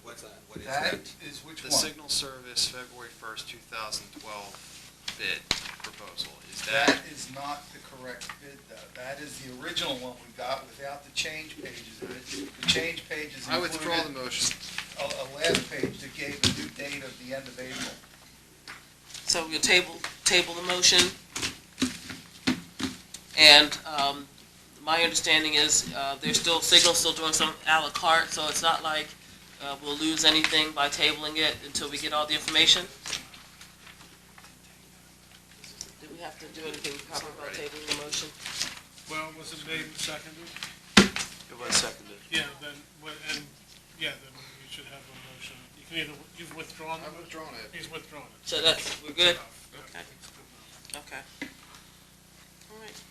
What's that? What is That that? is which The one? Signal Service February 1st, 2012 bid proposal, is That that? is not the correct bid, though. That is the original one we got without the change pages in it. The change pages I withdraw the included motion. a last page that gave a new date of the end of April. So we'll table the motion, and my understanding is there's still, Signal's still doing some à la carte, so it's not like we'll lose anything by tabling it until we get all the information. Do we have to do anything proper about tabling the motion? Well, was it made and seconded? It was seconded. Yeah, then you should have a motion. You can either, you've withdrawn the I've motion? withdrawn it. He's withdrawn it. So we're good? Yeah, Okay. I think it's good enough. Okay. All right.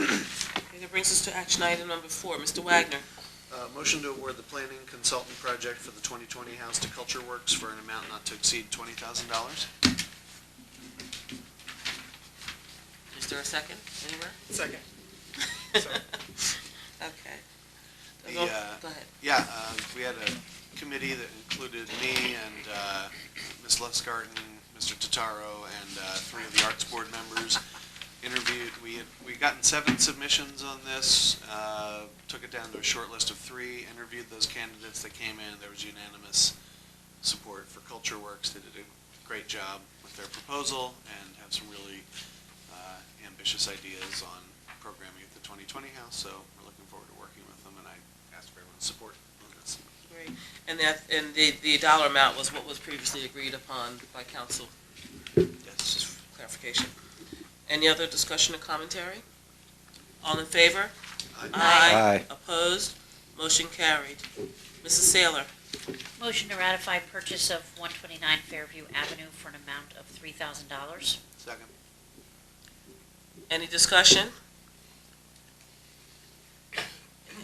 Okay, that brings us to action item number 4. Mr. Wagner. Motion to award the planning consultant project for the 2020 House to Culture Works for an amount not to exceed $20,000. Is there a second anywhere? Second. Okay. The, Go ahead. Yeah, we had a committee that included me and Ms. Lustgarten, Mr. Totaro, and 3 of the Arts Board members. Interviewed, we gotten 7 submissions on this, took it down to a short list of 3, interviewed those candidates that came in. There was unanimous support for Culture Works. They did a great job with their proposal and have some really ambitious ideas on programming at the 2020 House, so we're looking forward to working with them, and I ask for everyone's support on this. Great. And the dollar amount was what was previously agreed upon by council? Yes. Just for clarification. Any other discussion or commentary? All in favor? Aye. Opposed? Motion carried. Mrs. Saylor. Motion to ratify purchase of 129 Fairview Avenue for an amount of $3,000. Second. Any discussion?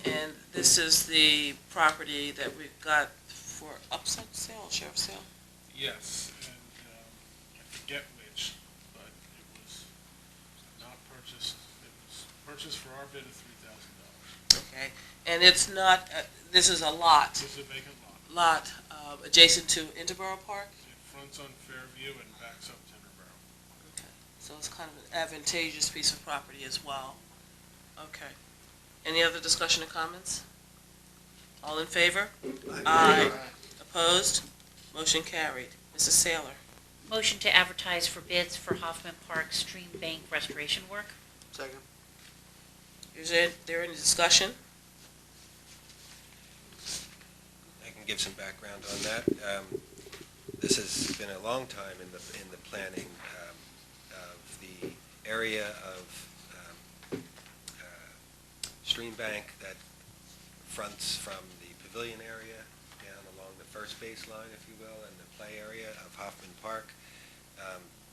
And this is the property that we got for upside sale, sheriff's sale? Yes, and I forget which, but it was not purchased, it was purchased for our bid of $3,000. Okay. And it's not, this is a lot, This is a vacant lot. adjacent to Interboro Park? It fronts on Fairview and backs up to Interboro. Okay. So it's kind of an advantageous piece of property as well. Okay. Any other discussion or comments? All in favor? Aye. Opposed? Motion carried. Mrs. Saylor. Motion to advertise for bids for Hoffman Park Stream Bank restoration work. Second. Is there any discussion? I can give some background on that. This has been a long time in the planning of the area of stream bank that fronts from the pavilion area down along the first baseline, if you will, and the play area of Hoffman Park.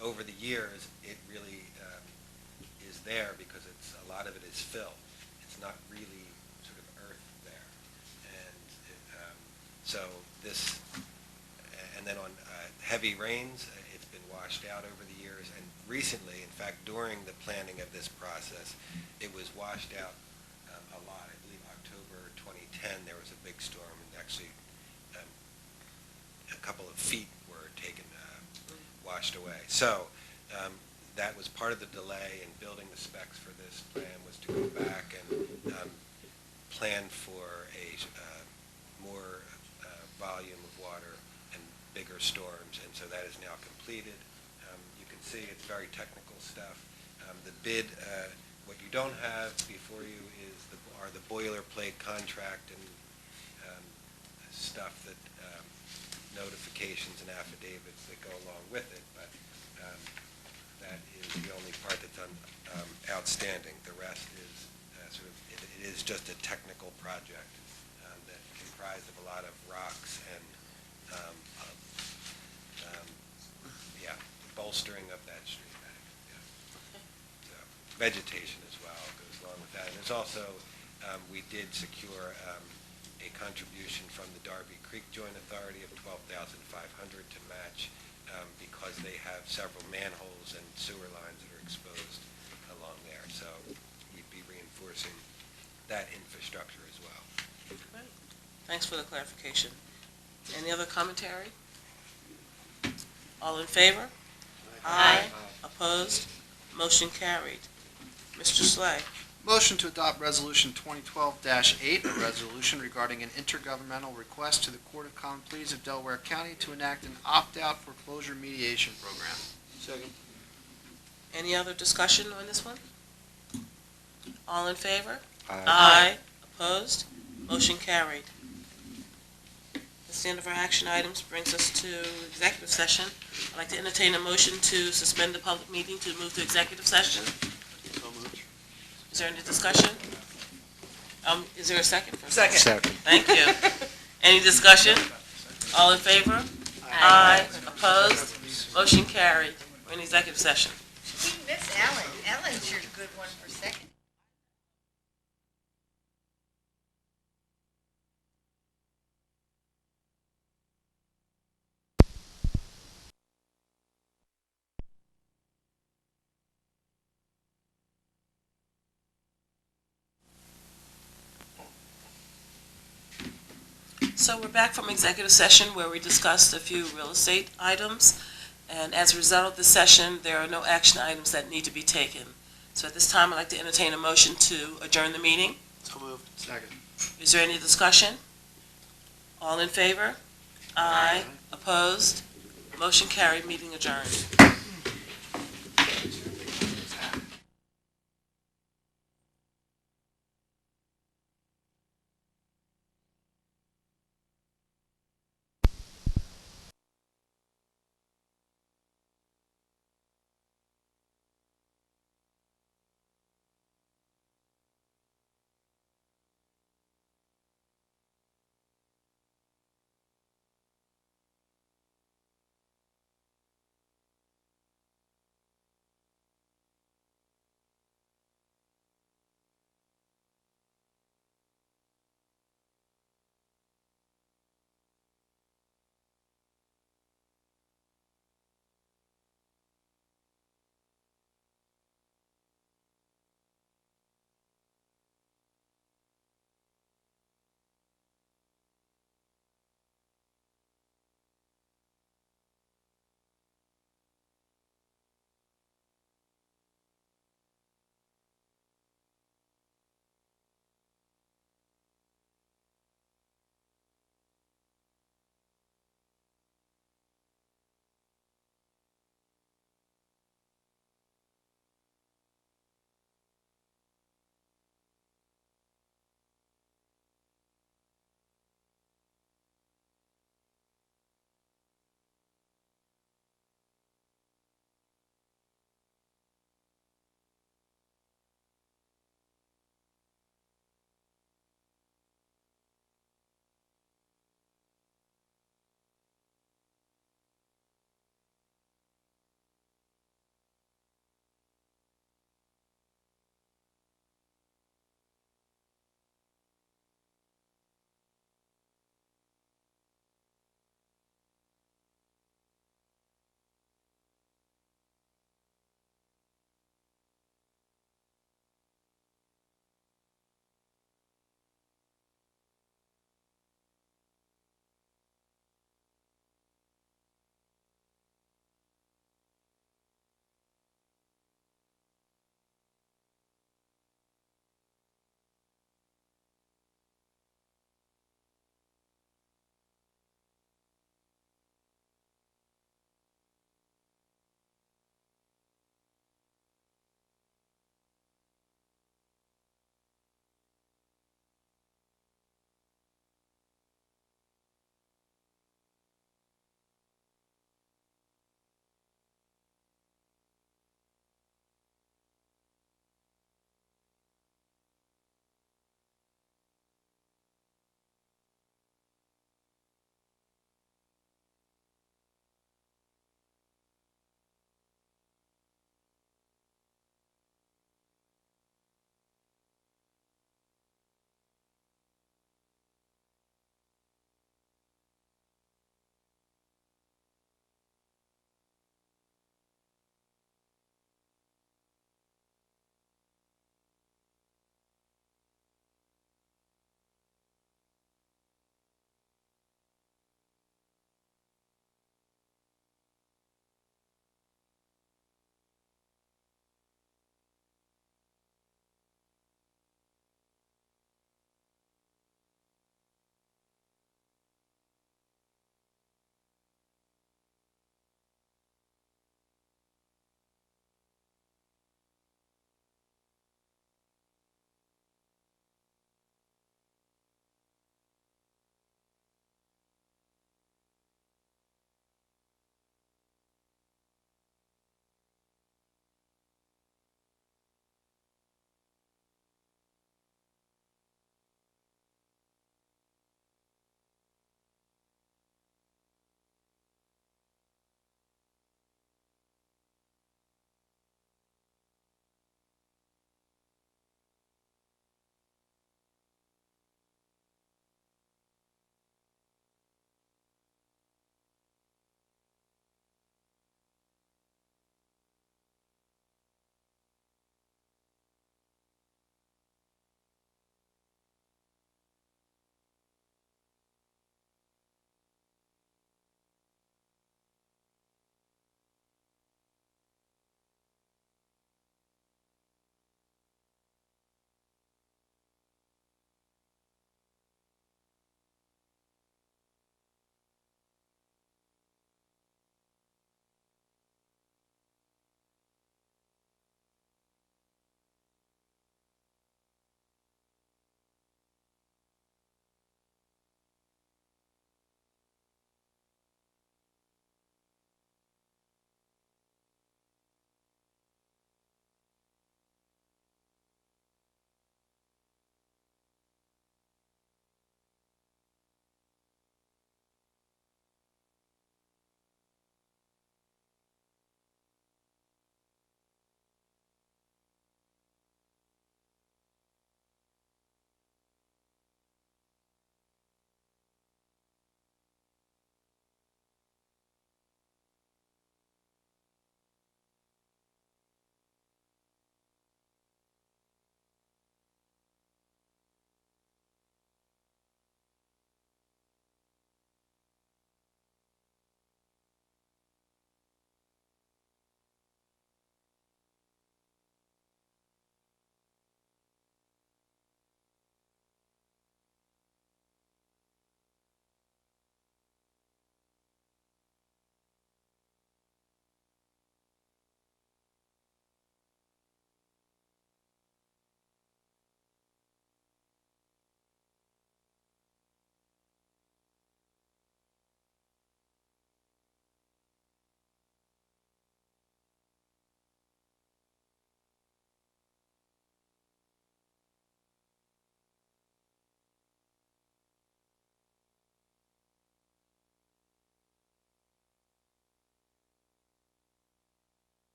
Over the years, it really is there because a lot of it is fill. It's not really sort of earth there. And so this, and then on heavy rains, it's been washed out over the years. And recently, in fact, during the planning of this process, it was washed out a lot. I believe October 2010 10, there was a big storm, and actually a couple of feet were taken, washed away. So that was part of the delay in building the specs for this plan, was to go back and plan for a more volume of water and bigger storms, and so that is now completed. You can see it's very technical stuff. The bid, what you don't have before you are the boilerplate contract and stuff that notifications and affidavits that go along with it, but that is the only part that's outstanding. The rest is it is just a technical project that comprised of a lot of rocks and bolstering of that street bank. Yeah. So, vegetation as well goes along with that. And there's also, we did secure a contribution from the Darby Creek Joint Authority of $12,500 to match because they have several manholes and sewer lines that are exposed along there. So we'd be reinforcing that infrastructure as well. Great. Thanks for the clarification. Any other commentary? All in favor? Aye. Opposed? Motion carried. Mr. Slay. Motion to adopt Resolution 2012-8, a resolution regarding an intergovernmental request to the Court of Common Pleas of Delaware County to enact an opt-out foreclosure mediation program. Second. Any other discussion on this one? All in favor? Aye. Opposed? Motion carried. That's the end of our action items. Brings us to executive session. I'd like to entertain a motion to suspend the public meeting to move to executive session. So moved. Is there any discussion? Is there a second? Second. Second. Thank you. Any discussion? All in favor? Opposed? Motion carried. We're in executive session. We miss Ellen. Ellen's your good one for second. So we're back from executive session where we discussed a few real estate items. And as a result of the session, there are no action items that need to be taken. So at this time, I'd like to entertain a motion to adjourn the meeting. So moved. Second. Is there any discussion? All in favor? Aye. Opposed? Motion carried, meeting adjourned.